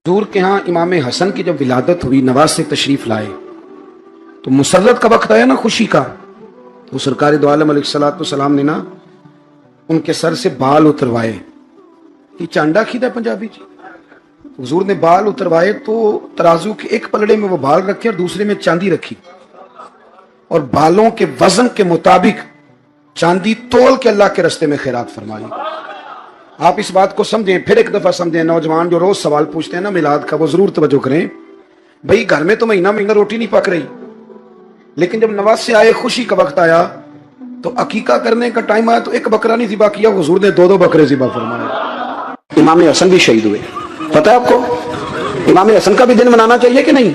حضور کے ہاں امام حسن کی جب ولادت ہوئی، نواز سے تشریف لائے تو مسرت کا وقت آیا نا، خوشی کا، تو سرکار دو عالم علیہ الصلوۃ والسلام نے نا ان کے سر سے بال اتروائے. یہ چانڈا کھیدا پنجابی جی. حضور نے بال اتروائے تو ترازو کے ایک پلڑے میں وہ بال رکھے اور دوسرے میں چاندی رکھی، اور بالوں کے وزن کے مطابق چاندی تول کے اللہ کے رستے میں خیرات فرمائی. آپ اس بات کو سمجھیں، پھر ایک دفعہ سمجھیں. نوجوان جو روز سوال پوچھتے ہیں نا میلاد کا، وہ ضرور توجہ کریں. بھئی گھر میں تو مہینہ مہینہ روٹی نہیں پک رہی، لیکن جب نواز سے آئے، خوشی کا وقت آیا تو عقیقہ کرنے کا ٹائم آیا تو ایک بکرا نہیں ذبح کیا، حضور نے دو بکرے ذبح فرمائے. امام حسن بھی شہید ہوئے. پتہ ہے آپ کو امام حسن کا بھی دن منانا چاہیے کہ نہیں؟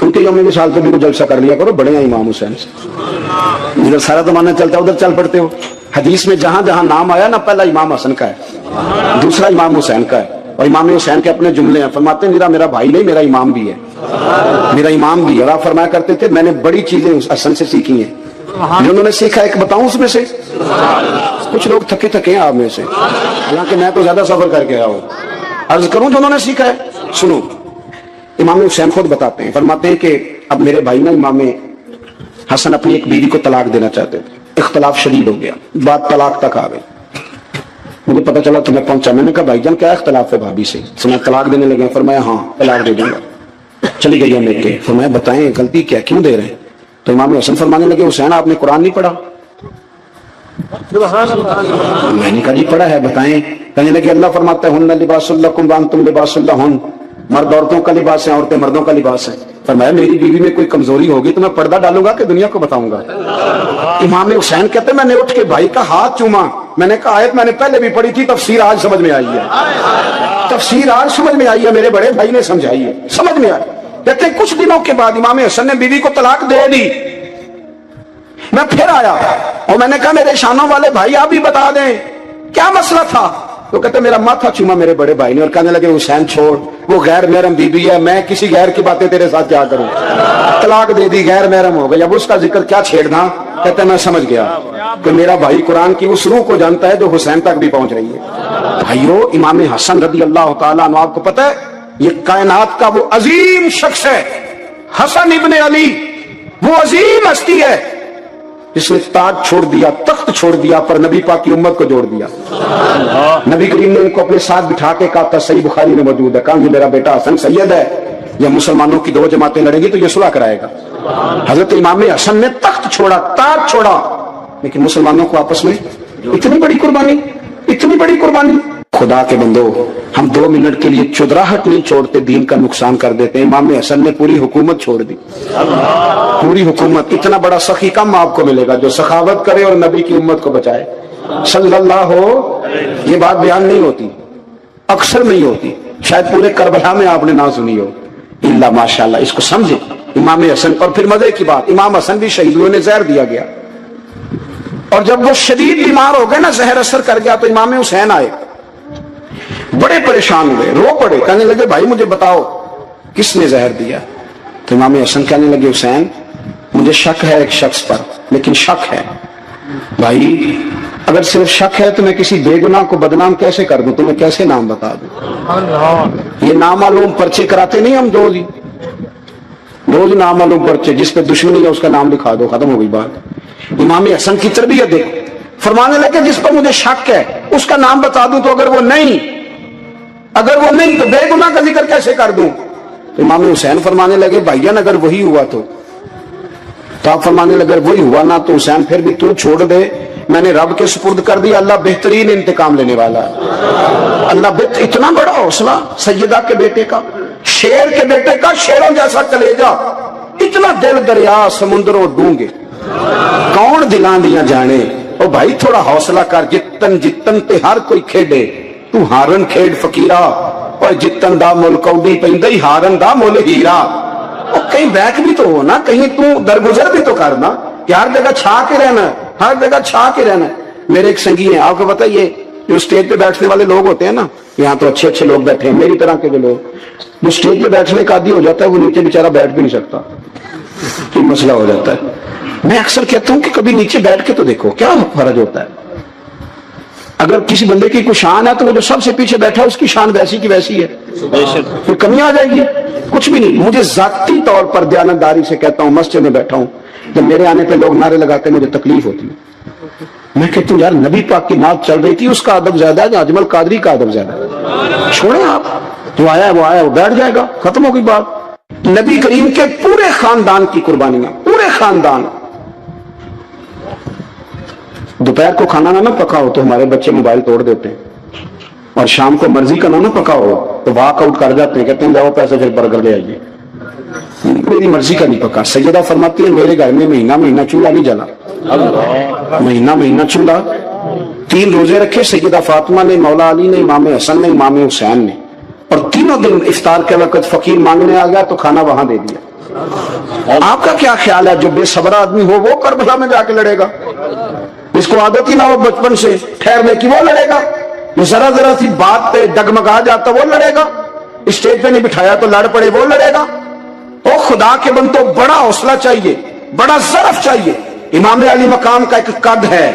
ان کے یوم مثال پہ بھی جلسہ کر لیا کرو، بڑے ہیں امام حسین سے. ادھر سارا زمانہ چلتا ہے ادھر چل پڑتے ہو. حدیث میں جہاں جہاں نام آیا نا، پہلا امام حسن کا ہے، دوسرا امام حسین کا ہے، اور امام حسین کے اپنے جملے ہیں. فرماتے ہیں میرا بھائی نہیں، میرا امام بھی ہے، میرا امام بھی ہے. اور آپ فرمایا کرتے تھے میں نے بڑی چیزیں اس حسن سے سیکھی ہیں. جو انہوں نے سیکھا ایک بتاؤں اس میں سے. کچھ لوگ تھکے ہیں آپ میں سے، حالانکہ میں تو زیادہ سفر کر کے آیا ہوں. عرض کروں جو انہوں نے سیکھا ہے، سنو. امام حسین خود بتاتے ہیں، فرماتے ہیں کہ اب میرے بھائی نا امام حسن اپنی ایک بیوی کو طلاق دینا چاہتے تھے. اختلاف شدید ہو گیا، بات طلاق تک آ گئی. مجھے پتا چلا تو میں پہنچا. میں نے کہا بھائی جان کیا اختلاف ہے بھابھی سے؟ میں طلاق دینے لگے. فرمایا ہاں طلاق دے دوں گا. چلی گئی لے کے. فرمایا بتائیں غلطی کیا، کیوں دے رہے ہیں؟ تو امام حسن فرمانے لگے حسین آپ نے قرآن نہیں پڑھا؟ میں نے کہا جی پڑھا ہے، بتائیں. کہنے لگے اللہ فرماتا ہے ہن لباس لکم وانتم لباس لہن، مرد عورتوں کا لباس ہے، عورتیں مردوں کا لباس ہے. فرمایا میری بیوی میں کوئی کمزوری ہوگی تو میں پردہ ڈالوں گا کہ دنیا کو بتاؤں گا؟ امام حسین کہتے میں نے اٹھ کے بھائی کا ہاتھ چوما. میں نے کہا آیت میں نے پہلے بھی پڑھی تھی، تفسیر آج سمجھ میں آئی ہے، تفسیر آج سمجھ میں آئی ہے، میرے بڑے بھائی نے سمجھائی ہے، سمجھ میں آئی. کہتے ہیں کچھ دنوں کے بعد امام حسن نے بیوی کو طلاق دے دی. میں پھر آیا اور میں نے کہا میرے شانوں والے بھائی آپ بھی بتا دیں کیا مسئلہ تھا. تو کہتے میرا ماتھا چوما میرے بڑے بھائی نے اور کہنے لگے حسین چھوڑ، وہ غیر محرم بیوی ہے، میں کسی غیر کی باتیں تیرے ساتھ کیا کروں؟ طلاق دے دی، غیر محرم ہو گئی، اب اس کا ذکر کیا چھیڑنا. کہتے میں سمجھ گیا کہ میرا بھائی قرآن کی اس روح کو جانتا ہے جو حسین تک بھی پہنچ رہی ہے. بھائیو امام حسن رضی اللہ تعالیٰ عنہ، آپ کو پتہ ہے یہ کائنات کا وہ عظیم شخص ہے، حسن ابن علی، وہ عظیم ہستی ہے جس نے تاج چھوڑ دیا، تخت چھوڑ دیا، پر نبی پاک کی امت کو جوڑ دیا. نبی کریم نے ان کو اپنے ساتھ بٹھا کے کہا تھا، صحیح بخاری میں موجود ہے، کہا کہ میرا بیٹا حسن سید ہے، یا مسلمانوں کی دو جماعتیں لڑیں گی تو یہ صلح کرائے گا. حضرت امام حسن نے تخت چھوڑا، تاج چھوڑا، لیکن مسلمانوں کو آپس میں اتنی بڑی قربانی، اتنی بڑی قربانی. خدا کے بندو ہم 2 منٹ کے لیے چودراہٹ نہیں چھوڑتے، دین کا نقصان کر دیتے ہیں. امام حسن نے پوری حکومت چھوڑ دی، پوری حکومت. اتنا بڑا سخی کم آپ کو ملے گا جو سخاوت کرے اور نبی کی امت کو بچائے صلی اللہ ہو. یہ بات بیان نہیں ہوتی، اکثر نہیں ہوتی، شاید پورے کربلا میں آپ نے نہ سنی ہو الا ماشاءاللہ. اس کو سمجھے امام حسن. اور پھر مزے کی بات، امام حسن بھی شہید ہوئے، انہیں زہر دیا گیا، اور جب وہ شدید بیمار ہو گئے نا، زہر اثر کر گیا، تو امام حسین آئے، بڑے پریشان ہوئے، رو پڑے، کہنے لگے بھائی مجھے بتاؤ کس نے زہر دیا؟ تو امام حسن کہنے لگے حسین مجھے شک ہے ایک شخص پر، لیکن شک ہے بھائی، اگر صرف شک ہے تو میں کسی بے گناہ کو بدنام کیسے کر دوں، تمہیں کیسے نام بتا دوں؟ یہ نامعلوم پرچے کراتے نہیں ہم روز نامعلوم پرچے، جس پہ دشمنی ہے اس کا نام لکھا دو، ختم ہو گئی بات. امام حسن کی تربیت دیکھو، فرمانے لگے جس پر مجھے شک ہے اس کا نام بتا دوں، تو اگر وہ نہیں تو بے گناہ کا ذکر کیسے کر دوں؟ تو امام حسین فرمانے لگے بھائی جان اگر وہی ہوا تو آپ فرمانے لگے اگر وہی ہوا نا تو حسین پھر بھی تو چھوڑ دے، میں نے رب کے سپرد کر دیا، اللہ بہترین انتقام لینے والا ہے. اللہ اتنا بڑا حوصلہ سیدہ کے بیٹے کا، شیر کے بیٹے کا، شیروں جیسا کلیجہ، اتنا دل دریا سمندروں ڈونگے، کون دلان دیا جانے. او بھائی تھوڑا حوصلہ کر، جتن تے ہر کوئی کھیڈے، تو ہارن کھیڈ فقیرہ، اور جتن دا مل کوڈی پیندئی ہارن دا مل ہیرا. اور کہیں بیک بھی تو ہو نا، کہیں تو درگزر بھی تو کرنا کہ ہر جگہ چھا کے رہنا ہے، ہر جگہ چھا کے رہنا ہے. میرے ایک سنگی ہیں، آپ کو پتہ یہ جو اسٹیج پہ بیٹھنے والے لوگ ہوتے ہیں نا، یہاں تو اچھے لوگ بیٹھے ہیں، میری طرح کے جو لوگ، جو اسٹیج پہ بیٹھنے کا عادی ہو جاتا ہے وہ نیچے بیچارہ بیٹھ بھی نہیں سکتا، تو مسئلہ ہو جاتا ہے. میں اکثر کہتا ہوں کہ کبھی نیچے بیٹھ کے تو دیکھو کیا فرض ہوتا ہے. اگر کسی بندے کی کوئی شان ہے تو وہ جو سب سے پیچھے بیٹھا ہے اس کی شان ویسی کی ویسی ہے، پھر کمی آ جائے گی؟ کچھ بھی نہیں. مجھے ذاتی طور پر دیانتداری سے کہتا ہوں، مسجد میں بیٹھا ہوں، جب میرے آنے پہ لوگ نعرے لگاتے ہیں مجھے تکلیف ہوتی ہے. میں کہتا ہوں یار نبی پاک کی نعت چل رہی تھی، اس کا ادب زیادہ ہے یا اجمل قادری کا ادب زیادہ ہے؟ چھوڑیں آپ، جو آیا ہے وہ بیٹھ جائے گا، ختم ہو گئی بات. نبی کریم کے پورے خاندان کی قربانیاں، پورے خاندان. دوپہر کو کھانا نہ پکا ہو تو ہمارے بچے موبائل توڑ دیتے ہیں، اور شام کو مرضی کا نہ پکا ہو تو واک آؤٹ کر جاتے ہیں، کہتے ہیں جاؤ پیسے پھر برگر لے آئیے. میری مرضی کا نہیں پکا. سیدہ فرماتی ہے میرے گھر میں مہینہ چولہا نہیں جلا، مہینہ چولہا. 3 روزے رکھے سیدہ فاطمہ نے، مولا علی نے، امام حسن نے، امام حسین نے، اور تینوں دن افطار کے وقت فقیر مانگنے آ گیا تو کھانا وہاں دے دیا. آپ کا کیا خیال ہے جو بے صبر آدمی ہو وہ کربلا میں جا کے لڑے گا؟ اس کو عادت ہی نہ ہو بچپن سے ٹھہرنے کی، وہ لڑے گا؟ جو ذرا سی بات پہ ڈگمگا جاتا وہ لڑے گا؟ اسٹیج پہ نہیں بٹھایا تو لڑ پڑے وہ لڑے گا؟ او خدا کے بندوں، بڑا حوصلہ چاہیے، بڑا ظرف چاہیے. امام علی مقام کا ایک قد ہے،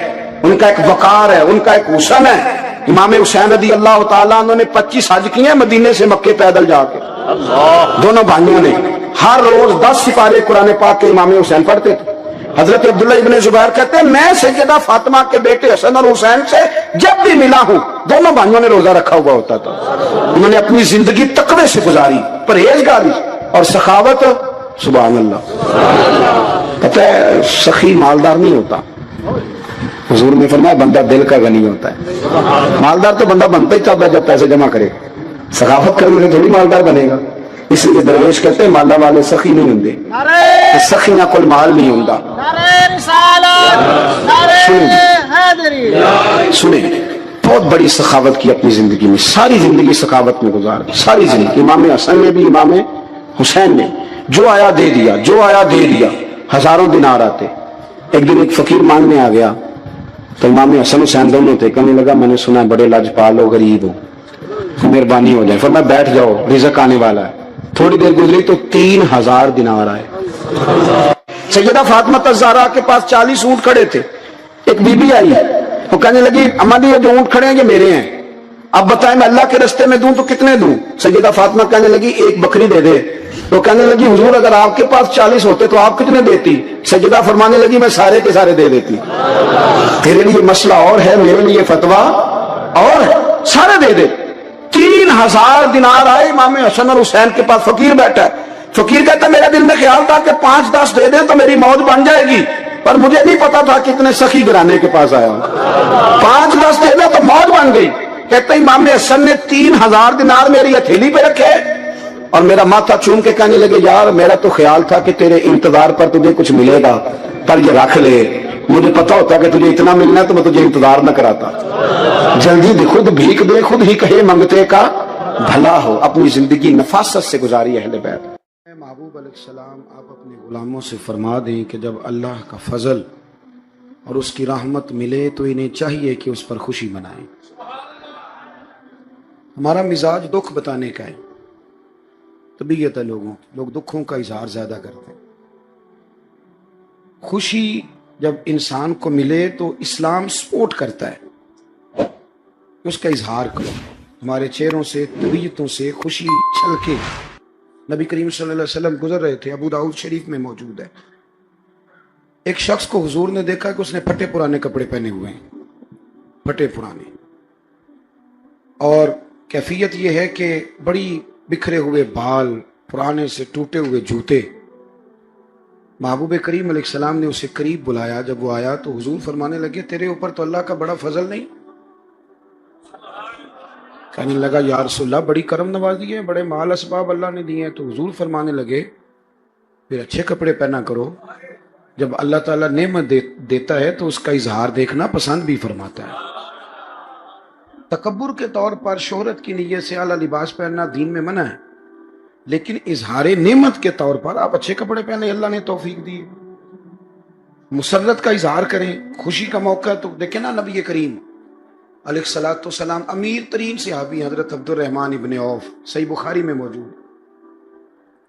ان کا ایک وقار ہے، ان کا ایک حسن ہے. امام حسین رضی اللہ تعالیٰ عنہ نے 25 حج کیے ہیں مدینے سے مکے پیدل جا کے. دونوں بھائیوں نے ہر روز 10 سپارے قرآن پاک کے امام حسین پڑھتے تھے. حضرت عبداللہ ابن زبیر کہتے ہیں میں سیدہ فاطمہ کے بیٹے حسن اور حسین سے جب بھی ملا ہوں دونوں بھائیوں نے روزہ رکھا ہوا ہوتا تھا. انہوں نے اپنی زندگی تقوی سے گزاری، پرہیزگاری اور سخاوت. سبحان اللہ. پتہ ہے سخی مالدار نہیں ہوتا، حضور نے فرمایا بندہ دل کا غنی ہوتا ہے. مالدار تو بندہ بنتا ہی تب ہے جب پیسے جمع کرے. سخاوت کرنے سے تھوڑی مالدار بنے گا. اس لیے درویش کہتے ہیں مالا والے سخی نہیں ہوں، سخی نہ کوئی مال نہیں ہوں. سنیں بہت بڑی سخاوت کی اپنی زندگی میں، ساری زندگی سخاوت میں گزار دی، ساری زندگی. امام حسن نے بھی، امام حسین نے جو آیا دے دیا، جو آیا دے دیا. ہزاروں دینار آتے. ایک دن ایک فقیر مانگنے آ گیا تو امام حسن حسین دونوں تھے. کہنے لگا میں نے سنا ہے بڑے لاجپال ہو، غریب ہو، مہربانی ہو جائے. فرمایا بیٹھ جاؤ رزق آنے والا ہے. تھوڑی دیر گزری تو 3000 دینار آئے. سیدہ فاطمہ الزہرا کے پاس 40 اونٹ کھڑے تھے. ایک بی بی آئی، وہ کہنے لگی اما جی یہ جو اونٹ کھڑے ہیں یہ میرے ہیں، اب بتائیں میں اللہ کے رستے میں دوں تو کتنے دوں؟ سیدہ فاطمہ کہنے لگی 1 بکری دے دے. تو کہنے لگی حضور اگر آپ کے پاس 40 ہوتے تو آپ کتنے دیتی؟ سیدہ فرمانے لگی میں سارے کے سارے دے دیتی. تیرے لیے مسئلہ اور ہے، میرے لیے فتویٰ اور ہے، سارے دے دے. 3000 دینار آئے. امام حسن اور حسین کے پاس فقیر بیٹھا ہے. فقیر کہتا ہے میرے دل میں خیال تھا کہ 5-10 دے دیں تو میری موج بن جائے گی، پر مجھے نہیں پتا تھا کہ اتنے سخی گرانے کے پاس آیا ہوں. 5-10 دے دیں تو موج بن گئی. کہتے ہیں امام حسن نے 3000 دینار میری ہتھیلی پہ رکھے اور میرا ماتھا چوم کے کہنے لگے یار میرا تو خیال تھا کہ تیرے انتظار پر تجھے کچھ ملے گا، پر یہ رکھ لے، مجھے پتا ہوتا کہ تجھے اتنا ملنا ہے تو میں تجھے انتظار نہ کراتا. جلدی دے، خود بھیک دے، خود ہی کہے منگتے کا بھلا ہو. اپنی زندگی نفاست سے گزاری اہل بیت. محبوب علیہ السلام آپ اپنے غلاموں سے فرما دیں کہ جب اللہ کا فضل اور اس کی رحمت ملے تو انہیں چاہیے کہ اس پر خوشی منائیں. ہمارا مزاج دکھ بتانے کا ہے، طبیعت ہے لوگوں کی، لوگ دکھوں کا اظہار زیادہ کرتے ہیں. خوشی جب انسان کو ملے تو اسلام سپورٹ کرتا ہے اس کا اظہار کرو. ہمارے چہروں سے، طبیعتوں سے خوشی چھلکے. نبی کریم صلی اللہ علیہ وسلم گزر رہے تھے، ابو داؤد شریف میں موجود ہے. ایک شخص کو حضور نے دیکھا کہ اس نے پھٹے پرانے کپڑے پہنے ہوئے ہیں، پھٹے پرانے، اور کیفیت یہ ہے کہ بڑی بکھرے ہوئے بال، پرانے سے ٹوٹے ہوئے جوتے. محبوب کریم علیہ السلام نے اسے قریب بلایا. جب وہ آیا تو حضور فرمانے لگے تیرے اوپر تو اللہ کا بڑا فضل نہیں؟ کہنے لگا یا رسول اللہ بڑی کرم نوازی ہے، بڑے مال اسباب اللہ نے دیے ہیں. تو حضور فرمانے لگے پھر اچھے کپڑے پہنا کرو. جب اللہ تعالیٰ نعمت دیتا ہے تو اس کا اظہار دیکھنا پسند بھی فرماتا ہے. تکبر کے طور پر شہرت کی نیت سے اعلیٰ لباس پہننا دین میں منع ہے، لیکن اظہار نعمت کے طور پر آپ اچھے کپڑے پہنے، اللہ نے توفیق دی. مسرت کا اظہار کریں، خوشی کا موقع ہے. تو دیکھیں نا نبی کریم علیہ الصلوۃ والسلام امیر ترین صحابی حضرت عبد الرحمن ابن عوف، صحیح بخاری میں موجود،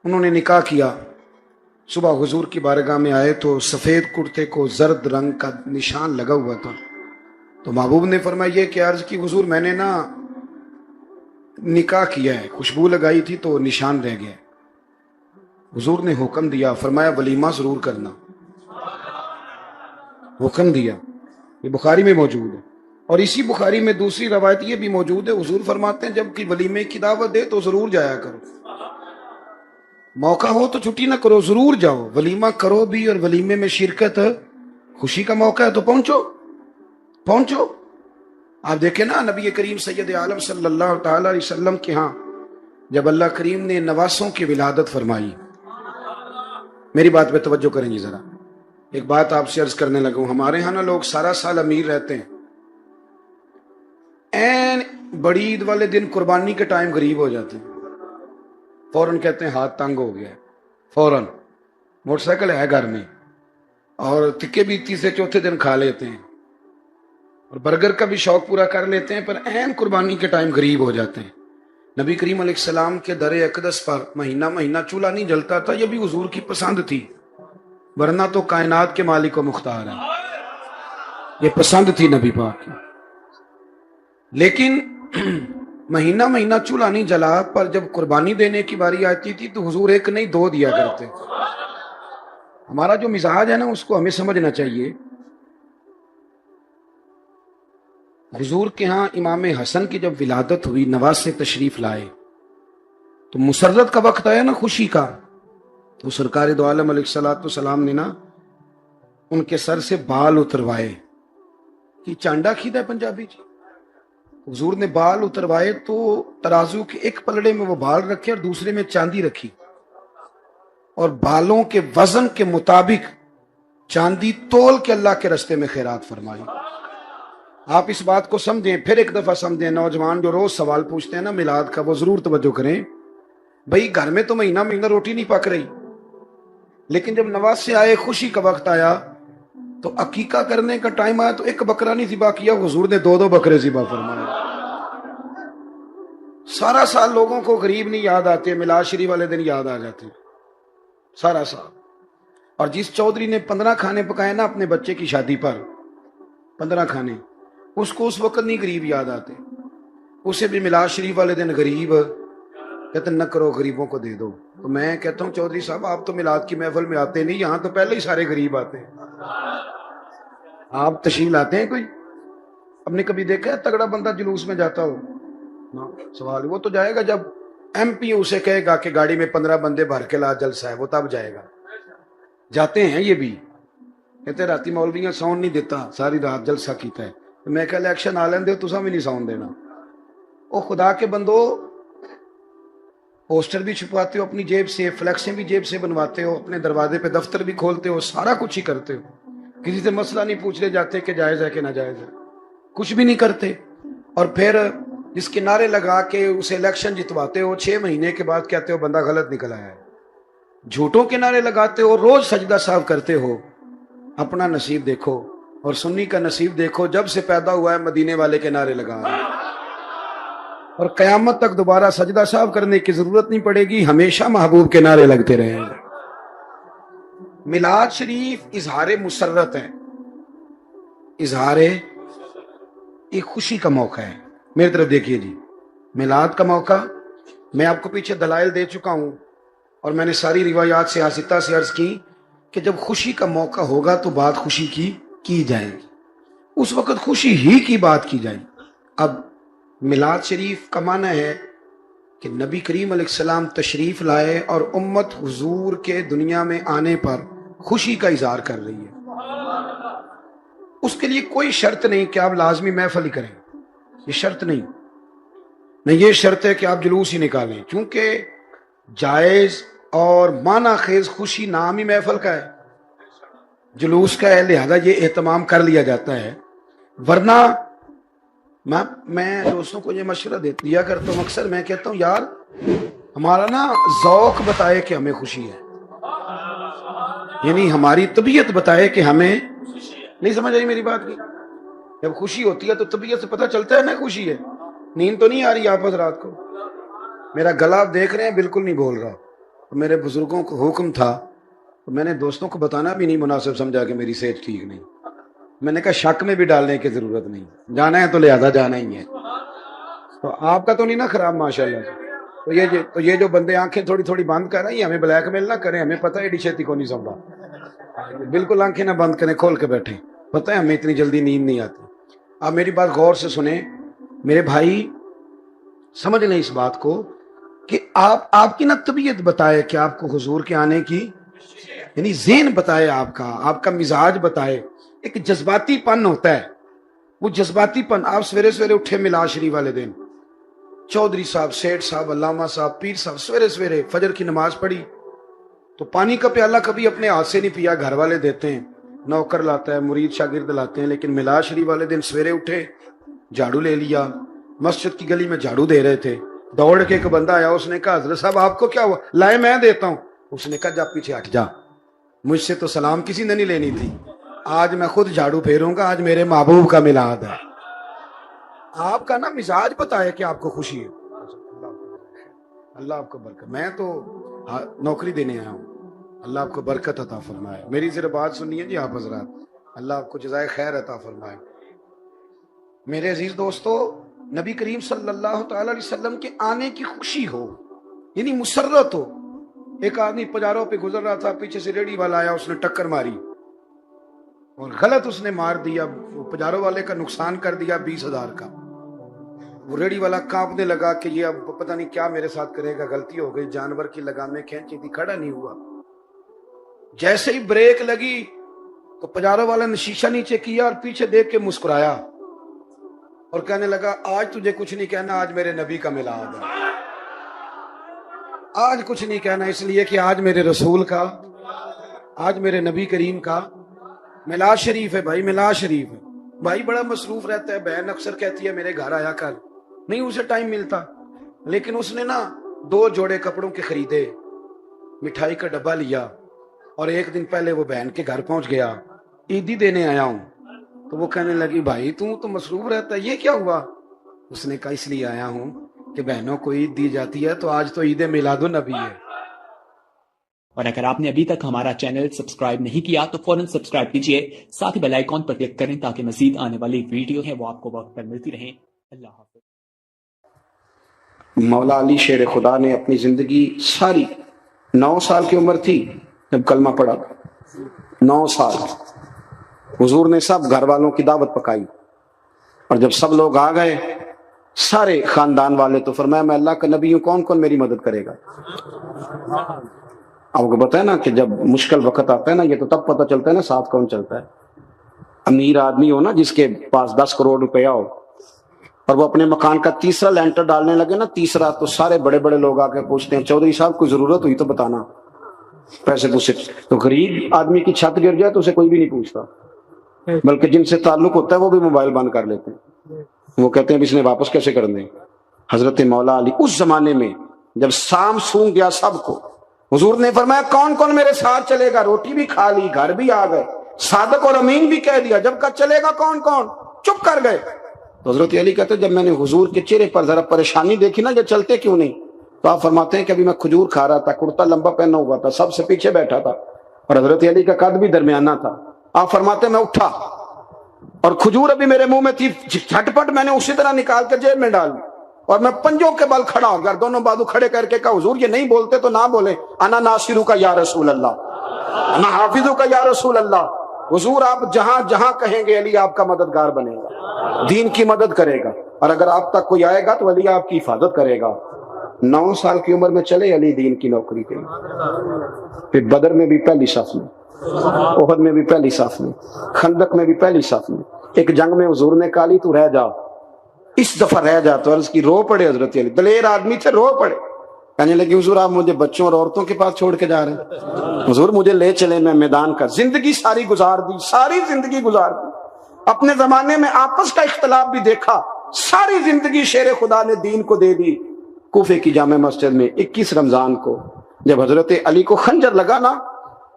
انہوں نے نکاح کیا. صبح حضور کی بارگاہ میں آئے تو سفید کرتے کو زرد رنگ کا نشان لگا ہوا تھا. تو محبوب نے فرمایا یہ کہ عرض کی حضور میں نے نا نکاح کیا ہے، خوشبو لگائی تھی تو نشان رہ گیا۔ حضور نے حکم دیا، فرمایا ولیمہ ضرور کرنا، حکم دیا۔ یہ بخاری میں موجود ہے، اور اسی بخاری میں دوسری روایت یہ بھی موجود ہے، حضور فرماتے ہیں جب کہ ولیمے کی دعوت دے تو ضرور جایا کرو، موقع ہو تو چھٹی نہ کرو، ضرور جاؤ، ولیمہ کرو بھی، اور ولیمے میں شرکت، خوشی کا موقع ہے تو پہنچو۔ آپ دیکھیں نا نبی کریم سید عالم صلی اللہ تعالی علیہ وسلم کے ہاں جب اللہ کریم نے نواسوں کی ولادت فرمائی، میری بات پہ توجہ کریں گی ذرا، ایک بات آپ سے عرض کرنے لگا ہوں، ہمارے ہاں نا لوگ سارا سال امیر رہتے ہیں، این بڑی عید والے دن قربانی کے ٹائم غریب ہو جاتے ہیں، فوراً کہتے ہیں ہاتھ تنگ ہو گیا ہے، فوراً موٹر سائیکل ہے گھر میں، اور تکے بھی تیسرے چوتھے دن کھا لیتے ہیں، اور برگر کا بھی شوق پورا کر لیتے ہیں، پر این قربانی کے ٹائم غریب ہو جاتے ہیں۔ نبی کریم علیہ السلام کے در اقدس پر مہینہ چولہا نہیں جلتا تھا، یہ بھی حضور کی پسند تھی، ورنہ تو کائنات کے مالک و مختار ہے، یہ پسند تھی نبی پاک کی، لیکن مہینہ چولہا نہیں جلا، پر جب قربانی دینے کی باری آتی تھی تو حضور ایک نہیں دو دیا کرتے۔ ہمارا جو مزاج ہے نا اس کو ہمیں سمجھنا چاہیے۔ حضور کے ہاں امام حسن کی جب ولادت ہوئی، نواسے تشریف لائے، تو مسرت کا وقت آیا نا، خوشی کا، تو سرکار دو عالم علیہ الصلوۃ والسلام نے نا ان کے سر سے بال اتروائے، کہ چانڈا کھیدا ہے پنجابی جی، حضور نے بال اتروائے تو ترازو کے ایک پلڑے میں وہ بال رکھے اور دوسرے میں چاندی رکھی، اور بالوں کے وزن کے مطابق چاندی تول کے اللہ کے رستے میں خیرات فرمائی۔ آپ اس بات کو سمجھیں، پھر ایک دفعہ سمجھیں، نوجوان جو روز سوال پوچھتے ہیں نا میلاد کا، وہ ضرور توجہ کریں، بھئی گھر میں تو مہینہ روٹی نہیں پک رہی، لیکن جب نواسے آئے، خوشی کا وقت آیا، تو عقیقہ کرنے کا ٹائم آیا تو ایک بکرا نہیں ذبح کیا، حضور نے دو بکرے ذبح فرمائے۔ سارا سال لوگوں کو غریب نہیں یاد آتے، میلاد شریف والے دن یاد آ جاتے سارا سال۔ اور جس چودھری نے 15 کھانے پکائے نا اپنے بچے کی شادی پر، 15 کھانے، اس کو اس وقت نہیں غریب یاد آتے، اسے بھی میلاد شریف والے دن غریب کہتے نہ کرو، غریبوں کو دے دو۔ تو میں کہتا ہوں چودھری صاحب آپ تو میلاد کی محفل میں آتے نہیں، یہاں تو پہلے ہی سارے غریب آتے ہیں، آپ تشریف لاتے ہیں کوئی؟ ہم نے کبھی دیکھا ہے تگڑا بندہ جلوس میں جاتا ہو؟ سوال وہ تو جائے گا جب ایم پی اسے کہے گا کہ گاڑی میں 15 بندے بھر کے لا جلسہ ہے، وہ تب جائے گا۔ جاتے ہیں یہ بھی، کہتے راتی مولویاں ساؤنڈ نہیں دیتا، ساری رات جلسہ کیتا ہے، میں کہ الیکشن آ لیندے تساں بھی نہیں ساؤنڈ دینا۔ او خدا کے بندو، پوسٹر بھی چھپواتے ہو اپنی جیب سے، فلیکسیں بھی جیب سے بنواتے ہو، اپنے دروازے پہ دفتر بھی کھولتے ہو، سارا کچھ ہی کرتے ہو، کسی سے مسئلہ نہیں پوچھنے جاتے کہ جائز ہے کہ ناجائز ہے، کچھ بھی نہیں کرتے، اور پھر جس کے نعرے لگا کے اسے الیکشن جتواتے ہو، 6 مہینے کے بعد کہتے ہو بندہ غلط نکل آیا ہے، جھوٹوں کے نعرے لگاتے ہو، روز سجدہ صاحب کرتے ہو۔ اپنا نصیب دیکھو اور سنی کا نصیب دیکھو، جب سے پیدا ہوا ہے مدینے والے کے نعرے لگا رہا ہے، اور قیامت تک دوبارہ سجدہ صاحب کرنے کی ضرورت نہیں پڑے گی، ہمیشہ محبوب کے نعرے لگتے رہیں گے۔ میلاد شریف اظہار مسرت ہے، اظہار ایک خوشی کا موقع ہے۔ میری طرف دیکھیے جی، میلاد کا موقع میں آپ کو پیچھے دلائل دے چکا ہوں، اور میں نے ساری روایات سیاستہ سے عرض کی کہ جب خوشی کا موقع ہوگا تو بات خوشی کی جائے گی، اس وقت خوشی ہی کی بات کی جائے گی۔ اب میلاد شریف کا معنی ہے کہ نبی کریم علیہ السلام تشریف لائے اور امت حضور کے دنیا میں آنے پر خوشی کا اظہار کر رہی ہے۔ اس کے لیے کوئی شرط نہیں کہ آپ لازمی محفل ہی کریں، یہ شرط نہیں، نہ یہ شرط ہے کہ آپ جلوس ہی نکالیں، چونکہ جائز اور معنی خیز خوشی نام ہی محفل کا ہے، جلوس کا ہے، لہذا یہ اہتمام کر لیا جاتا ہے۔ ورنہ میں دوستوں کو یہ مشورہ دیا کرتا ہوں، اکثر میں کہتا ہوں یار ہمارا نا ذوق بتائے کہ ہمیں خوشی ہے، یعنی ہماری طبیعت بتائے کہ ہمیں، نہیں سمجھ آئی میری بات کی؟ جب خوشی ہوتی ہے تو طبیعت سے پتہ چلتا ہے نا خوشی ہے۔ نیند تو نہیں آ رہی آپ حضرات کو؟ میرا گلا آپ دیکھ رہے ہیں بالکل نہیں بول رہا، میرے بزرگوں کو حکم تھا، تو میں نے دوستوں کو بتانا بھی نہیں مناسب سمجھا کہ میری صحت ٹھیک نہیں، میں نے کہا شک میں بھی ڈالنے کی ضرورت نہیں، جانا ہے تو لہذا جانا ہی ہے. تو آپ کا تو نہیں نا خراب ماشاءاللہ. تو یہ جو بندے آنکھیں تھوڑی تھوڑی بند کر رہے ہیں، ہمیں بلیک میل نہ کریں، ہمیں پتہ ہے ایڈی چھیتی کو نہیں سنبھا. بالکل آنکھیں نہ بند کریں، کھول کے بیٹھیں، پتہ ہے ہمیں اتنی جلدی نیند نہیں آتی. آپ میری بات غور سے سنیں میرے بھائی، سمجھ لیں اس بات کو کہ آپ کی نا طبیعت بتائے کہ آپ کو حضور کے آنے کی، یعنی ذہن بتائے، آپ کا مزاج بتائے. ایک جذباتی پن ہوتا ہے، وہ جذباتی پن. آپ سویرے سویرے اٹھے میلاد شریف والے دن، چودھری صاحب، سیٹھ صاحب، علامہ صاحب، پیر صاحب سویرے سویرے فجر کی نماز پڑھی تو پانی کا پیالہ کبھی اپنے ہاتھ سے نہیں پیا، گھر والے دیتے ہیں، نوکر لاتا ہے، مرید شاگرد لاتے ہیں. لیکن میلاد شریف والے دن سویرے اٹھے، جھاڑو لے لیا. مسجد کی گلی میں جھاڑو دے رہے تھے، دوڑ کے ایک بندہ آیا، اس نے کہا حضرت صاحب آپ کو کیا ہوا؟ لائے میں دیتا ہوں. اس نے کہا جا پیچھے ہٹ جا، مجھ سے تو سلام کسی نے نہیں لینی تھی، آج میں خود جھاڑو پھیروں گا، آج میرے محبوب کا میلاد ہے. آپ کا نا مزاج بتائے کہ آپ کو خوشی ہے. اللہ آپ کو برکت. میں تو نوکری دینے آیا ہوں، اللہ آپ کو برکت عطا فرمائے. میری ذرا بات سنیے جی آپ حضرات، اللہ آپ کو جزائے خیر عطا فرمائے. میرے عزیز دوستو، نبی کریم صلی اللہ تعالی علیہ وسلم کے آنے کی خوشی ہو، یعنی مسرت ہو. ایک آدمی پجاروں پہ گزر رہا تھا، پیچھے سے ریڑھی والا آیا، اس نے ٹکر ماری اور غلط اس نے مار دیا، پجاروں والے کا نقصان کر دیا 20,000 کا. وہ ریڑھی والا کانپنے لگا کہ یہ اب پتہ نہیں کیا میرے ساتھ کرے گا، غلطی ہو گئی، جانور کی لگامیں کھینچی تھی، کھڑا نہیں ہوا. جیسے ہی بریک لگی تو پجاروں والا نے شیشہ نیچے کیا اور پیچھے دیکھ کے مسکرایا اور کہنے لگا آج تجھے کچھ نہیں کہنا، آج میرے نبی کا میلاد ہے. آج کچھ نہیں کہنا اس لیے کہ آج میرے رسول کا، آج میرے نبی کریم کا میلاد شریف ہے. بھائی میلاد شریف ہے. بھائی بڑا مصروف رہتا ہے، بہن اکثر کہتی ہے میرے گھر آیا کر، نہیں اسے ٹائم ملتا. لیکن اس نے نا 2 جوڑے کپڑوں کے خریدے، مٹھائی کا ڈبہ لیا اور ایک دن پہلے وہ بہن کے گھر پہنچ گیا، عیدی دینے آیا ہوں. تو وہ کہنے لگی بھائی تو مصروف رہتا ہے، یہ کیا ہوا؟ اس نے کہا اس لیے آیا ہوں کہ بہنوں کو عید دی جاتی ہے، تو آج تو عید میلاد النبی ہے. اور اگر آپ نے ابھی تک ہمارا چینل سبسکرائب نہیں کیا تو فوراً سبسکرائب کیجئے، ساتھ ہی بیل آئیکن پر کلک کریں تاکہ مزید آنے والی ویڈیو ہیں وہ آپ کو وقت پر ملتی رہیں. اللہ حافظ. مولا علی شیر خدا نے اپنی زندگی ساری 9 سال کی عمر تھی جب کلمہ پڑھا، 9 سال حضور نے سب گھر والوں کی دعوت پکائی، اور جب سب لوگ آ گئے سارے خاندان والے، تو فرمایا میں اللہ کا نبی ہوں، کون کون میری مدد کرے گا؟ آپ کو پتہ ہے نا کہ جب مشکل وقت آتا ہے نا، یہ تو تب پتہ چلتا ہے نا ساتھ کون چلتا ہے. امیر آدمی ہو نا، جس کے پاس 10 کروڑ روپیہ ہو اور وہ اپنے مکان کا تیسرا لینٹر ڈالنے لگے نا، تیسرا، تو سارے بڑے بڑے لوگ آ کے پوچھتے ہیں چودھری صاحب کوئی ضرورت ہوئی تو بتانا، پیسے پوچھے. تو غریب آدمی کی چھت گر جائے تو اسے کوئی بھی نہیں پوچھتا، بلکہ جن سے تعلق ہوتا ہے وہ بھی موبائل بند کر لیتے ہیں، وہ کہتے ہیں اس نے واپس کیسے کر دیں. حضرت مولا علی اس زمانے میں جب سام سونگ گیا سب کو، حضور نے فرمایا کون کون میرے ساتھ چلے گا؟ روٹی بھی کھا لی، گھر بھی آ گئے، صادق اور امین بھی کہہ دیا، جب کا چلے گا کون کون؟ چپ کر گئے. تو حضرت علی کہتے جب میں نے حضور کے چہرے پر ذرا پریشانی دیکھی نا، یہ چلتے کیوں نہیں، تو آپ فرماتے ہیں کہ ابھی میں کھجور کھا رہا تھا، کرتا لمبا پہنا ہوا تھا، سب سے پیچھے بیٹھا تھا اور حضرت علی کا قد بھی درمیانہ تھا. آپ فرماتے ہیں میں اٹھا اور کھجور ابھی میرے منہ میں تھی، جھٹپٹ میں نے اسی طرح نکال کر جیب میں ڈال دی اور میں پنجوں کے بل کھڑا ہو گیا، دونوں بازو کھڑے کر کے کہا حضور یہ نہیں بولتے تو نہ بولے، انا ناصرو کا یا رسول اللہ، انا حافظو کا یا رسول اللہ. حضور آپ جہاں جہاں کہیں گے علی آپ کا مددگار بنے گا، دین کی مدد کرے گا، اور اگر آپ تک کوئی آئے گا تو علی آپ کی حفاظت کرے گا. 9 سال کی عمر میں چلے علی دین کی نوکری کے لیے. پھر بدر میں بھی پہلی صف میں، احد میں بھی پہلی صف میں، خندق میں بھی پہلی صف میں. ایک جنگ میں حضور نے کہا علی تو رہ جا، اس دفعہ رہ جا، تو عرض کی رو پڑے. حضرت علی دلیر آدمی تھے، رو پڑے، کہنے لگے حضور آپ مجھے بچوں اور عورتوں کے پاس چھوڑ کے جا رہے ہیں؟ حضور مجھے لے چلے، میں میدان کا زندگی ساری گزار دی، ساری زندگی گزار دی. اپنے زمانے میں آپس کا اختلاف بھی دیکھا، ساری زندگی شیر خدا نے دین کو دے دی. کوفے کی جامع مسجد میں 21 رمضان کو جب حضرت علی کو خنجر لگا نا،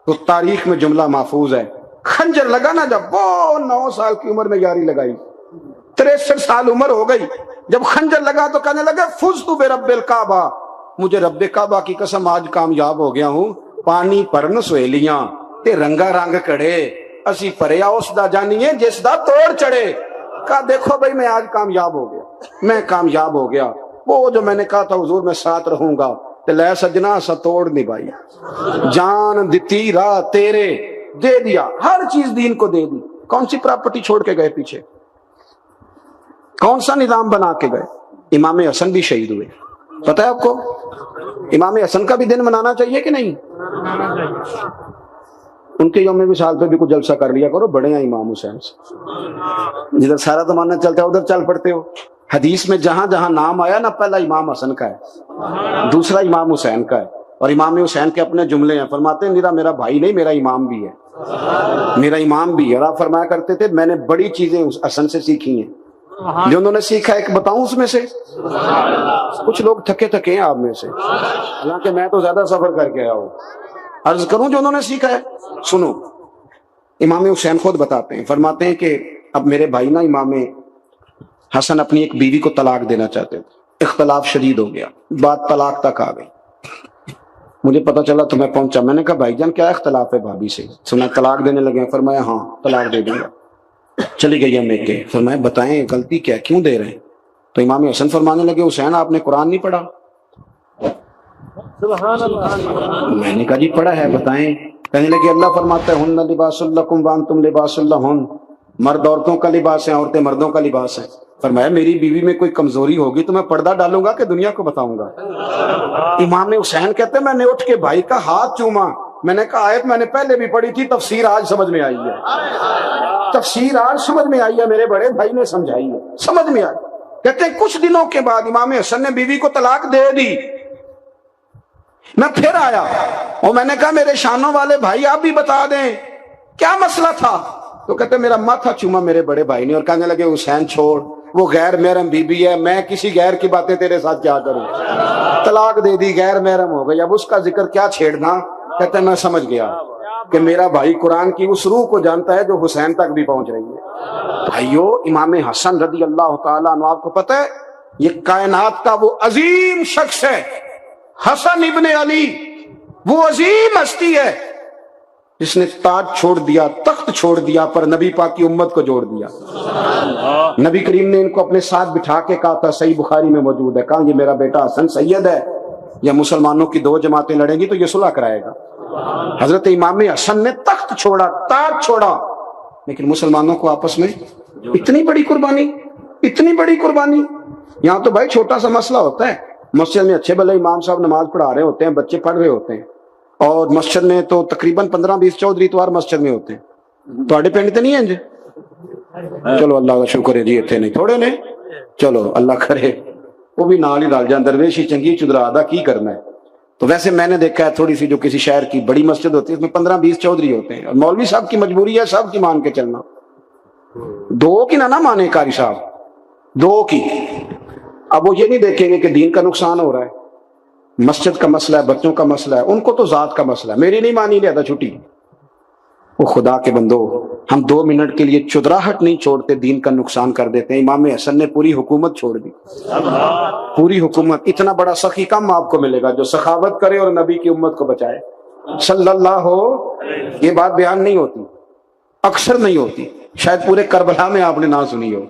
تو تاریخ میں جملہ محفوظ ہے، خنجر لگا نا جب، وہ 9 سال کی عمر میں یاری لگائی، 63 سال عمر ہو گئی، جب خنجر لگا تو کہنے لگا فزت برب الکعبہ، مجھے رب کعبہ کی قسم آج کامیاب ہو گیا ہوں. پانی پرن سویلیاں تے رنگا رنگ کڑے، اسی پریا اس دا جانیے جس دا توڑ چڑھے. کہا دیکھو بھائی میں آج کامیاب ہو گیا, میں کامیاب ہو گیا. وہ جو میں نے کہا تھا حضور میں ساتھ رہوں گا تے لے سجنا سا توڑ نہیں بھائی, جان دیتی راہ تیرے دے دیا, ہر چیز دین کو دے دی. کون سی پراپرٹی چھوڑ کے گئے پیچھے, کون سا نظام بنا کے گئے؟ امام حسن بھی شہید ہوئے. پتہ ہے آپ کو امام حسن کا بھی دن منانا چاہیے کہ نہیں؟ ان کے یوم وصال پہ بھی کچھ جلسہ کر لیا کرو, بڑے ہیں امام حسین سے. جدھر سارا زمانہ چلتا ہے ادھر چل پڑتے ہو. حدیث میں جہاں جہاں نام آیا نا, پہلا امام حسن کا ہے, دوسرا امام حسین کا ہے. اور امام حسین کے اپنے جملے ہیں, فرماتے ہیں میرا بھائی نہیں, میرا امام بھی ہے, میرا امام بھی ہے. اور آپ فرمایا کرتے تھے میں نے بڑی چیزیں اس حسن سے سیکھی ہیں. جو انہوں نے سیکھا ایک بتاؤں اس میں سے؟ کچھ لوگ تھکے تھکے ہیں آپ میں سے, حالانکہ میں تو زیادہ سفر کر کے آیا ہوں. عرض کروں جو انہوں نے سیکھا ہے, سنو. امام حسین خود بتاتے ہیں, فرماتے ہیں کہ اب میرے بھائی نا امام حسن اپنی ایک بیوی کو طلاق دینا چاہتے تھے. اختلاف شدید ہو گیا, بات طلاق تک آ گئی. مجھے پتا چلا تو میں پہنچا. میں نے کہا بھائی جان کیا اختلاف ہے بھابھی سے؟ سنا طلاق دینے لگے. فرمایا ہاں طلاق دے دوں گا. چلی گئی میں کے. فرمایا بتائیں غلطی کیا, کیوں دے رہے ہیں؟ تو امام حسن فرمانے لگے حسین آپ نے قرآن نہیں پڑھا؟ میں نے کہا جی پڑھا ہے, بتائیں. کہنے لگے اللہ فرماتا ہے ہن لباس لکم وانتم لباس لہن, مرد عورتوں کا لباس ہے, عورتیں مردوں کا لباس ہے. فرمایا میری بیوی میں کوئی کمزوری ہوگی تو میں پردہ ڈالوں گا کہ دنیا کو بتاؤں گا؟ امام حسین کہتے ہیں میں نے اٹھ کے بھائی کا ہاتھ چوما. میں نے کہا آیت میں نے پہلے بھی پڑھی تھی, تفسیر آج سمجھ میں آئی ہے, تفسیر آج سمجھ میں آئی ہے, میرے بڑے بھائی نے سمجھائی ہے, سمجھ میں آئی. کہتے ہیں کچھ دنوں کے بعد امام حسن نے بیوی کو طلاق دے دی. میں پھر آیا اور میں نے کہا میرے شانوں والے بھائی آپ بھی بتا دیں کیا مسئلہ تھا. تو کہتے میرا ماتھا چوما میرے بڑے بھائی نے اور کہنے لگے حسین چھوڑ, وہ غیر محرم بیوی ہے, میں کسی غیر کی باتیں تیرے ساتھ کیا کروں, طلاق دے دی, غیر محرم ہو گئی, اب اس کا ذکر کیا چھیڑنا. کہتے میں سمجھ گیا کہ میرا بھائی قرآن کی اس روح کو جانتا ہے جو حسین تک بھی پہنچ رہی ہے. بھائیو امام حسن رضی اللہ تعالیٰ عنہ, آپ کو پتہ ہے یہ کائنات کا وہ عظیم شخص ہے, حسن ابن علی, وہ عظیم ہستی ہے جس نے تاج چھوڑ دیا, تخت چھوڑ دیا, پر نبی پاک کی امت کو جوڑ دیا. نبی کریم نے ان کو اپنے ساتھ بٹھا کے کہا تھا, صحیح بخاری میں موجود ہے, کہا یہ میرا بیٹا حسن سید ہے, یا مسلمانوں کی دو جماعتیں لڑیں گی تو یہ صلح کرائے گا. حضرت امام حسن نے تخت چھوڑا, تاج چھوڑا, لیکن مسلمانوں کو آپس میں اتنی بڑی قربانی, اتنی بڑی قربانی. یہاں تو بھائی چھوٹا سا مسئلہ ہوتا ہے, مسجد میں اچھے بھلے امام صاحب نماز پڑھا رہے ہوتے ہیں, بچے پڑھ رہے ہوتے ہیں, اور مسجد میں تو تقریباً 15-20 چودھری اتوار مسجد میں ہوتے ہیں. تھوڑے پنڈ تو نہیں ہیں جی؟ چلو اللہ کا شکر ہے جی, اتنے نہیں تھوڑے نے, چلو اللہ کرے وہ بھی نال ہی رل جان, درویشی چنگی چدرا دا کی کرنا ہے. تو ویسے میں نے دیکھا ہے تھوڑی سی جو کسی شہر کی بڑی مسجد ہوتی ہے اس میں 15-20 چودھری ہوتے ہیں, اور مولوی صاحب کی مجبوری ہے سب کی مان کے چلنا. دو کی نہ مانے قاری صاحب, دو کی. اب وہ یہ نہیں دیکھیں گے کہ دین کا نقصان ہو رہا ہے, مسجد کا مسئلہ ہے, بچوں کا مسئلہ ہے, ان کو تو ذات کا مسئلہ ہے. میری نہیں مانی لیا تھا چھٹی. وہ خدا کے بندو, ہم 2 منٹ کے لیے چدراہٹ نہیں چھوڑتے, دین کا نقصان کر دیتے ہیں. امام حسن نے پوری حکومت چھوڑ دی, پوری حکومت. اتنا بڑا سخی کم آپ کو ملے گا جو سخاوت کرے اور نبی کی امت کو بچائے صلی اللہ ہو. یہ بات بیان نہیں ہوتی, اکثر نہیں ہوتی, شاید پورے کربلا میں آپ نے نہ سنی ہو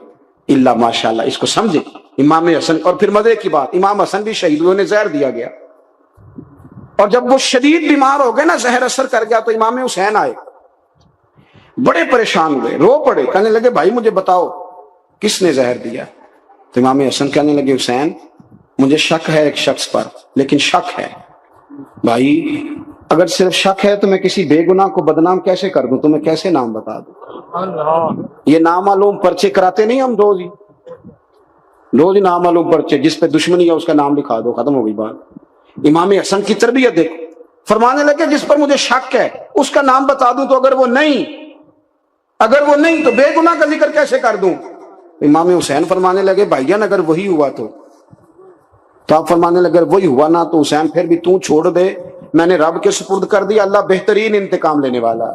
الا ماشاءاللہ. اس کو سمجھے امام حسن. اور پھر مزے کی بات, امام حسن بھی شہید ہوئے, انہیں زہر دیا گیا, اور جب وہ شدید بیمار ہو گئے نا, زہر اثر کر گیا, تو امام حسین آئے, بڑے پریشان ہوئے, رو پڑے, کہنے لگے بھائی مجھے بتاؤ کس نے زہر دیا. تو امام حسن کہنے لگے حسین مجھے شک ہے ایک شخص پر, لیکن شک ہے بھائی, اگر صرف شک ہے تو میں کسی بے گناہ کو بدنام کیسے کر دوں, تمہیں کیسے نام بتا دوں. یہ نامعلوم پرچے کراتے نہیں ہم روز ہی نامعلوم پرچے, جس پہ دشمنی ہے اس کا نام لکھا دو, ختم ہو گئی بات. امام حسن کی تربیت دیکھو, فرمانے لگے جس پر مجھے شک ہے اس کا نام بتا دوں, تو اگر وہ نہیں تو بے گناہ کا ذکر کیسے کر دوں. امام حسین فرمانے لگے بھائی جان اگر وہی ہوا تو آپ فرمانے لگے وہی ہوا نا تو حسین پھر بھی تو چھوڑ دے, میں نے رب کے سپرد کر دیا, اللہ بہترین انتقام لینے والا.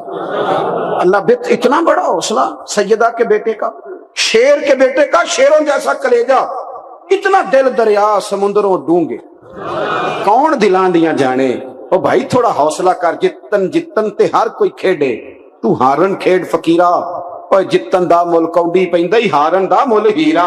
اللہ اتنا بڑا حوصلہ سیدہ کے بیٹے کا, شیر کے بیٹے کا, شیروں جیسا کلیجہ, اتنا دل دریا سمندروں ڈونگے, کون دلان دیاں جانے. او بھائی تھوڑا حوصلہ کر, جتن تے ہر کوئی کھیڑے, ਤੂੰ ਹਾਰਨ ਖੇਡ ਫਕੀਰਾ, ਓਏ ਜਿੱਤਨ ਦਾ ਮੁੱਲ ਕੌਡੀ ਪੈਂਦਾ ਹੀ, ਹਾਰਨ ਦਾ ਮੁੱਲ ਹੀਰਾ।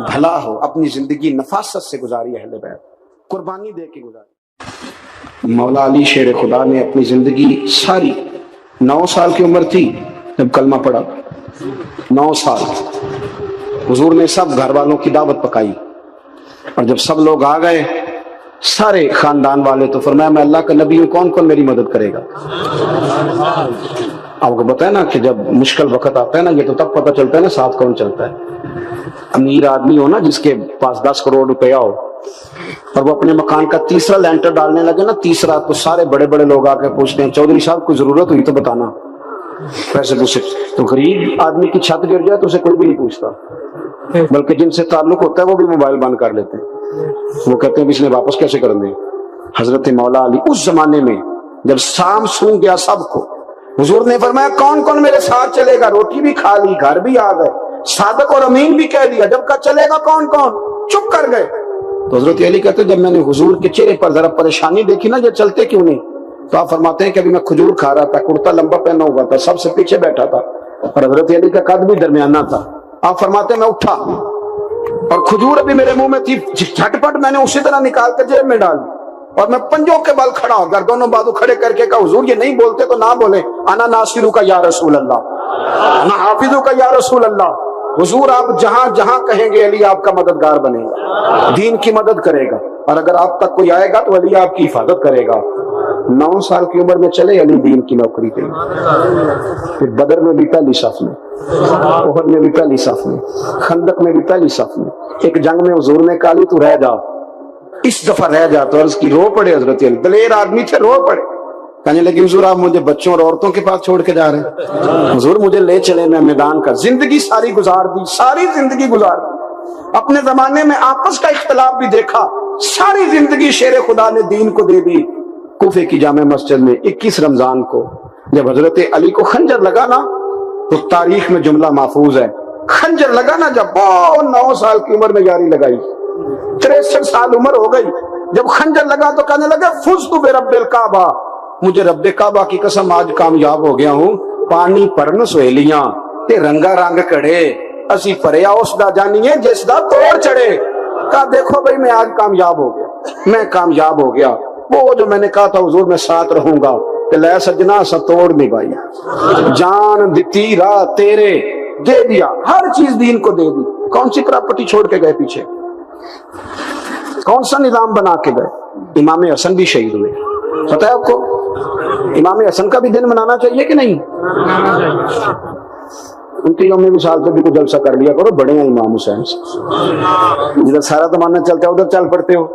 بھلا ہو. اپنی زندگی نفاست سے گزاری اہل بیت, قربانی دے کے گزاری. مولا علی شیر خدا نے اپنی زندگی ساری 9 سال کی عمر تھی جب کلمہ پڑھا. 9 سال حضور نے سب گھر والوں کی دعوت پکائی, اور جب سب لوگ آ گئے سارے خاندان والے, تو فرمایا میں اللہ کا نبی ہوں, کون کون میری مدد کرے گا. آپ کو پتا ہے نا کہ جب مشکل وقت آتا ہے نا, یہ تو تب پتہ چلتا ہے نا ساتھ کون چلتا ہے. امیر آدمی ہو نا جس کے پاس 10 کروڑ روپیہ ہو, اور وہ اپنے مکان کا تیسرا لینٹر ڈالنے لگے نا, تیسرا, تو سارے بڑے بڑے لوگ آ کے پوچھتے ہیں چودھری صاحب کوئی ضرورت ہوئی تو بتانا, پیسے پوچھے. تو غریب آدمی کی چھت گر جائے تو اسے کوئی بھی نہیں پوچھتا, بلکہ جن سے تعلق ہوتا ہے وہ بھی موبائل بند کر لیتے ہیں. وہ کہتے ہیں اس نے واپس کیسے کرنے. حضرت مولا علی اس زمانے میں جب شام سو گیا سب کو, حضور نے فرمایا کون کون میرے ساتھ چلے گا. روٹی بھی کھا لی, گھر بھی آ گئے, صادق اور امین بھی کہہ دیا, جب کا چلے گا کون کون, چپ کر گئے. تو حضرت علی کہتے جب میں نے حضور کے چہرے پر ذرا پریشانی دیکھی نا, یہ چلتے کیوں نہیں, تو آپ فرماتے ہیں کہ ابھی میں کھجور کھا رہا تھا, کرتا لمبا پہنا ہوا تھا, سب سے پیچھے بیٹھا تھا, اور حضرت علی کا قد بھی درمیانہ تھا. آپ فرماتے ہیں میں اٹھا اور کھجور ابھی میرے منہ میں تھی, جھٹپٹ میں نے اسی طرح نکال کر جیب میں ڈال دی, اور میں پنجوں کے بل کھڑا ہو کر دونوں بازو کھڑے کر کے کہا حضور یہ نہیں بولتے تو نہ بولے, انا ناصرو کا یا رسول اللہ, انا حافظو کا یا رسول اللہ. حضور آپ جہاں جہاں کہیں گے علی آپ کا مددگار بنے گا, دین کی مدد کرے گا, اور اگر آپ تک کوئی آئے گا تو علی آپ کی حفاظت کرے گا. 9 سال کی عمر میں چلے علی دین کی نوکری کے لیے. پھر بدر میں بھی پہلی صف میں, احد میں بھی پہلی صف میں, خندق میں بھی پہلی صف میں. ایک جنگ میں حضور نے کہا تو رہ جا, اس دفعہ رہ جا, تو عرض کی رو پڑے حضرت علی, دلیر آدمی تھے, رو پڑے. کہنے لگے حضور آپ مجھے بچوں اور عورتوں کے پاس چھوڑ کے جا رہے ہیں, حضور مجھے لے چلے, میں میدان کا زندگی ساری گزار دی, ساری زندگی گزار دی. اپنے زمانے میں آپس کا اختلاف بھی دیکھا, ساری زندگی شیر خدا نے دین کو دے دی. کوفے کی جامع مسجد میں 21 رمضان کو جب حضرت علی کو خنجر لگا نا, تو تاریخ میں جملہ محفوظ ہے, خنجر لگا نا جب 9 سال کی عمر میں یاری لگائی, 63 سال عمر ہو گئی, جب خنجر لگا تو کہنے لگا فزت برب الکعبہ, مجھے رب کعبہ کی قسم آج کامیاب ہو گیا ہوں. پانی پرن سہیلیاں تے رنگا رنگ کڑے, اسی پریا اس دا جانیے جس دا توڑ چڑھے. کہا دیکھو بھائی میں آج کامیاب ہو گیا, میں کامیاب ہو گیا. وہ جو میں نے کہا تھا حضور میں ساتھ رہوں گا, کہ لے سجنا سا توڑ نہیں بھائی, جان دیتی راہ تیرے دے دیا, ہر چیز دین کو دے دی. کون سی پراپرٹی چھوڑ کے گئے پیچھے, کون سا نظام بنا کے گئے. امام حسن بھی شہید ہوئے, پتہ ہے آپ کو, امام حسن کا بھی دن منانا چاہیے کہ نہیں. ان کی یوم وصال پہ بھی کوئی جلسہ کر لیا کرو, بڑے ہیں امام حسین سے. جدھر سارا زمانہ چلتا ہے ادھر چل پڑتے ہو.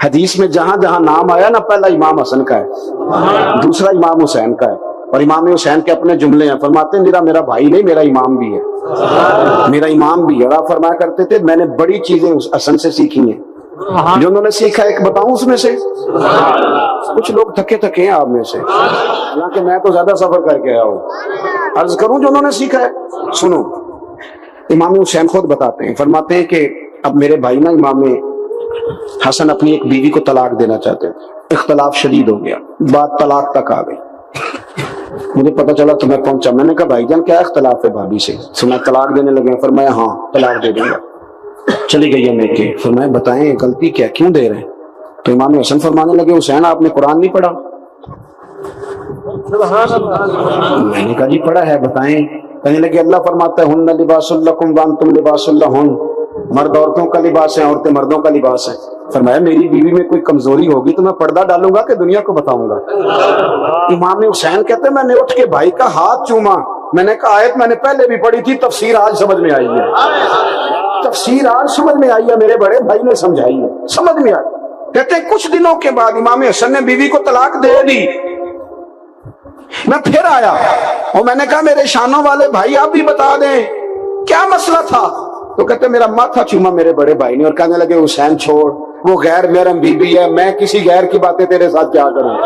حدیث میں جہاں جہاں نام آیا نا, پہلا امام حسن کا ہے, دوسرا امام حسین کا ہے, اور امام حسین کے اپنے جملے ہیں. فرماتے ہیں میرا بھائی نہیں, میرا امام بھی ہے, میرا امام بھی ہے. اور آپ فرمایا کرتے تھے میں نے بڑی چیزیں اس حسن سے سیکھی ہیں. جو انہوں نے سیکھا ایک بتاؤں اس میں سے, کچھ لوگ تھکے تھکے ہیں آپ میں سے, حالانکہ میں تو زیادہ سفر کر کے آیا ہوں. عرض کروں جو انہوں نے سیکھا ہے, سنو. امام حسین خود بتاتے ہیں, فرماتے ہیں کہ اب میرے بھائی نا امام حسن اپنی ایک بیوی کو طلاق دینا چاہتے تھے, اختلاف شدید ہو گیا, بات طلاق تک آ گئی. مجھے پتا چلا تو میں پہنچا, میں نے کہا بھائی جان کیا اختلاف ہے بھابھی سے, سنا طلاق دینے لگے. فرمایا ہاں طلاق دے دیں گا. چلی گئی ہے میں کہ, فرمایا بتائیں غلطی کیا, کیوں دے رہے ہیں. تو امام حسن فرمانے لگے حسین آپ نے قرآن نہیں پڑھا. میں نے کہا جی پڑھا ہے, بتائیں. کہنے لگے اللہ فرماتا ہے ہن لباس لکم وانتم لباس لہن, مرد عورتوں کا لباس ہے, عورتیں مردوں کا لباس ہے. فرمایا میری بیوی میں کوئی کمزوری ہوگی تو میں پردہ ڈالوں گا کہ دنیا کو بتاؤں گا. امام حسین کہتے ہیں میں نے اٹھ کے بھائی کا ہاتھ چوما. میں نے کہا آیت میں نے پہلے بھی پڑھی تھی, تفسیر آج سمجھ میں آئی ہے, تفسیر آج سمجھ میں آئی ہے, میرے بڑے بھائی نے سمجھائی ہے, سمجھ میں آئی. کہتے ہیں کچھ دنوں کے بعد امام حسن نے بیوی کو طلاق دے دی. میں پھر آیا اور میں نے کہا میرے شانوں والے بھائی آپ بھی بتا دیں کیا مسئلہ تھا. تو کہتے میرا ماتھا چوما میرے بڑے بھائی نے, اور کہنے لگے حسین چھوڑ, وہ غیر محرم بیوی ہے, میں کسی غیر کی باتیں تیرے ساتھ کیا کروں.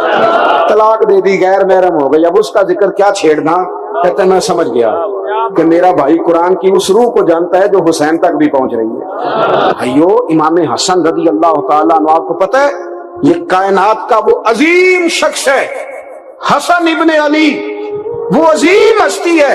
طلاق دے دی, غیر محرم ہو گئی, اب اس کا ذکر کیا چھیڑنا. کہتے میں سمجھ گیا کہ میرا بھائی قرآن کی اس روح کو جانتا ہے جو حسین تک بھی پہنچ رہی ہے. بھائیو امام حسن رضی اللہ تعالیٰ عنہ, آپ کو پتہ ہے یہ کائنات کا وہ عظیم شخص ہے, حسن ابن علی, وہ عظیم ہستی ہے.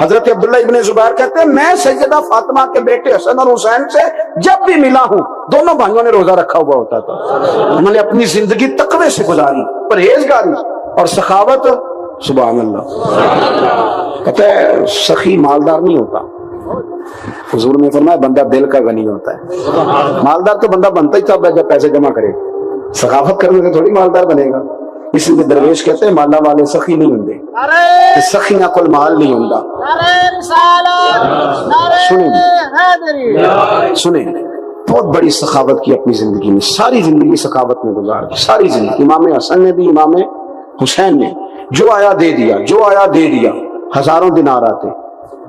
حضرت عبداللہ ابن زبیر کہتے ہیں میں سیدہ فاطمہ کے بیٹے حسن اور حسین سے جب بھی ملا ہوں دونوں بھائیوں نے روزہ رکھا ہوا ہوتا تھا. انہوں نے اپنی زندگی تقوی سے گزاری, پرہیزگاری اور سخاوت. سبحان اللہ. کہتے ہیں سخی مالدار نہیں ہوتا, حضور نے فرمایا بندہ دل کا غنی ہوتا ہے. مالدار تو بندہ بنتا ہی تھا جب پیسے جمع کرے, سخاوت کرنے سے تھوڑی مالدار بنے گا. اس لیے درویش کہتے ہیں مالا والے سخی نہیں ہوں, سخی نہ کل مال نہیں ہوں. سنیں بہت بڑی سخاوت کی اپنی زندگی میں, ساری زندگی سخاوت میں گزار دی, ساری زندگی. امام حسن نے بھی, امام حسین نے جو آیا دے دیا, جو آیا دے دیا. ہزاروں دینار آتے.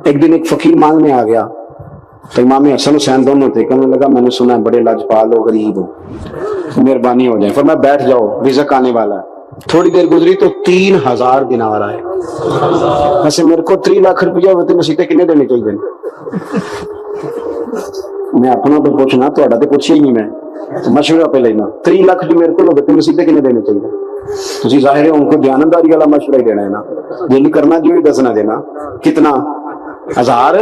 ایک دن ایک فقیر مانگنے آ گیا تو امام حسن حسین دونوں تھے. کہنے لگا میں نے سنا ہے بڑے لاجپال ہو, غریب ہو, مہربانی ہو جائے. فرمایا بیٹھ جاؤ, رزق آنے والا ہے. تھوڑی دیر گزری تو 3000 دینار آئے. ویسے میرے کو 3 لاکھ روپیہ ہوتے مسیطے کنے دینے چاہیے. میں اپنا تو پوچھنا, تو پوچھے ہی نہیں, میں مشورہ پہ لینا. 3 لاکھ جو میرے کو ہوتے مسیطے کنے دینے چاہیے. تھی ظاہر ہے ان کو دیانتداری والا مشورہ ہی دینا ہے نا, یہ نہیں کرنا جو ہی دسنا دینا. کتنا 1000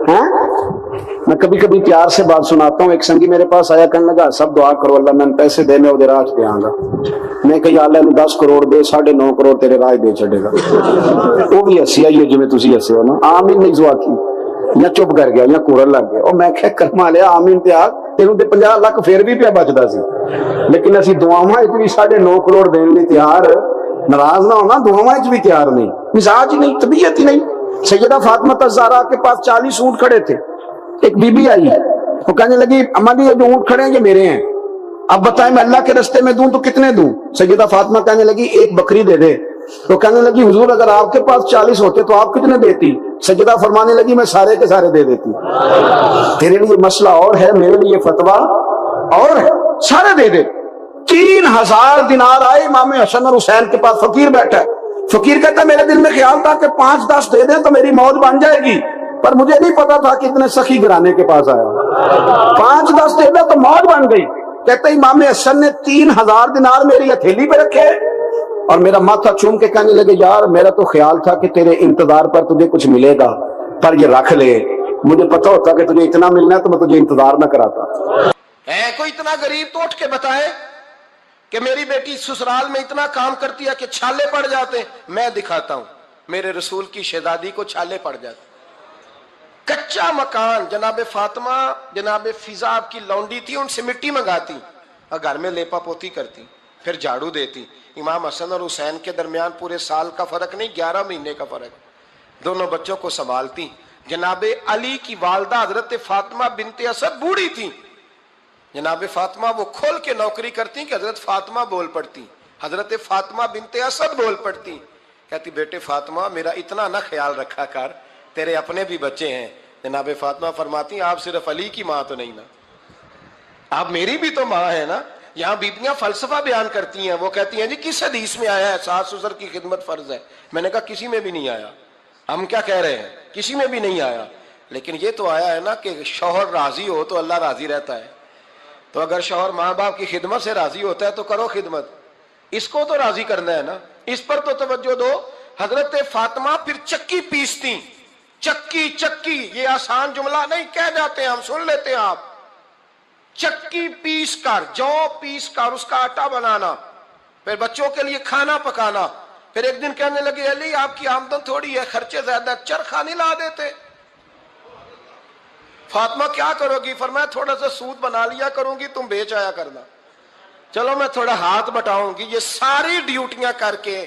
ہیں. میں کبھی کبھی پیار سے بات سناتا ہوں. ایک سنگی میرے پاس آیا, کہنے لگا سب دعا کرو اللہ میں پیسے دے, میں وہ راج دے آؤں گا. میں کہ یا اللہ 10 کروڑ دے, 9.5 کروڑ تیرے راج دے چڑے گا. وہ بھی ہسی آئی ہے جی تھی ہسے ہو نا. آمین نہیں جو آخی, یا چپ کر گیا یا کورن لگ گیا. اور میں کہ کرما لیا آمین تے آ, تینوں تے 50 لاکھ پھر بھی پیا بچتا سی. لیکن اسی دعاواں بھی 9.5 کروڑ دین لی تیار, ناراض نہ ہونا, دعاواں بھی تیار نہیں, مزاج ہی نہیں, طبیعت ہی نہیں. سیدہ فاطمہ الزہرا کے پاس 40 اونٹ کھڑے تھے. ایک بی بی آئی, وہ کہنے لگی اما جی یہ جو اونٹ کھڑے ہیں یہ میرے ہیں, اب بتائیں میں اللہ کے رستے میں دوں تو کتنے دوں. سیدہ فاطمہ کہنے لگی 1 بکری دے دے. تو کہنے لگی حضور اگر آپ کے پاس 40 ہوتے تو آپ کتنے دیتی. سیدہ فرمانے لگی میں سارے کے سارے دے دیتی. تیرے لیے مسئلہ اور ہے, میرے لیے فتویٰ اور ہے, سارے دے دے. 3000 دینار آئے. امام حسن اور حسین کے پاس فقیر بیٹھا ہے. فقیر کہتا ہے میرے دل میں خیال تھا کہ 5-10 دے دیں تو میری موت بن جائے گی, پر مجھے نہیں پتا تھا کہ اتنے سخی گھرانے کے پاس آیا. 5-10 دے دیں تو موت بن گئی. کہتے ہیں امام حسن نے 3000 دینار میری ہتھیلی پہ رکھے اور میرا ماتھا چوم کے کہنے لگے یار میرا تو خیال تھا کہ تیرے انتظار پر تجھے کچھ ملے گا, پر یہ رکھ لے, مجھے پتا ہوتا کہ تجھے اتنا ملنا ہے تو میں تجھے انتظار نہ کراتا. کوئی اتنا غریب تو اٹھ کے بتائے کہ میری بیٹی سسرال میں اتنا کام کرتی ہے کہ چھالے پڑ جاتے ہیں. میں دکھاتا ہوں, میرے رسول کی شہزادی کو چھالے پڑ جاتے. کچا مکان, جناب فاطمہ جناب فضا آپ کی لونڈی تھی, ان سے مٹی منگاتی اور گھر میں لیپا پوتی کرتی, پھر جھاڑو دیتی. امام حسن اور حسین کے درمیان پورے سال کا فرق نہیں, 11 مہینے کا فرق. دونوں بچوں کو سنبھالتی. جناب علی کی والدہ حضرت فاطمہ بنت اسد بوڑھی تھی. جناب فاطمہ وہ کھول کے نوکری کرتی کہ حضرت فاطمہ بول پڑتی, حضرت فاطمہ بنت اسد بول پڑتی. کہتی بیٹے فاطمہ میرا اتنا نہ خیال رکھا کر, تیرے اپنے بھی بچے ہیں. جناب فاطمہ فرماتی آپ صرف علی کی ماں تو نہیں نا, آپ میری بھی تو ماں ہے نا. یہاں بیبیاں فلسفہ بیان کرتی ہیں, وہ کہتی ہیں جی کس حدیث میں آیا ہے ساس سسر کی خدمت فرض ہے. میں نے کہا کسی میں بھی نہیں آیا. ہم کیا کہہ رہے ہیں, کسی میں بھی نہیں آیا. لیکن یہ تو آیا ہے نا کہ شوہر راضی ہو تو اللہ راضی رہتا ہے. تو اگر شوہر ماں باپ کی خدمت سے راضی ہوتا ہے تو کرو خدمت, اس کو تو راضی کرنا ہے نا, اس پر تو توجہ دو. حضرت فاطمہ پھر چکی پیستی. چکی چکی یہ آسان جملہ نہیں, کہہ جاتے ہیں ہم, سن لیتے ہیں آپ. چکی پیس کر, جو پیس کر اس کا آٹا بنانا, پھر بچوں کے لیے کھانا پکانا. پھر ایک دن کہنے لگے علی آپ کی آمدن تھوڑی ہے, خرچے زیادہ, چرخا نہیں لا دیتے. فاطمہ کیا کرو گی؟ فرمایا تھوڑا سا سود بنا لیا کروں گی, تم بیچ آیا کرنا. چلو میں تھوڑا ہاتھ بٹاؤں گی. یہ ساری ڈیوٹیاں کر کے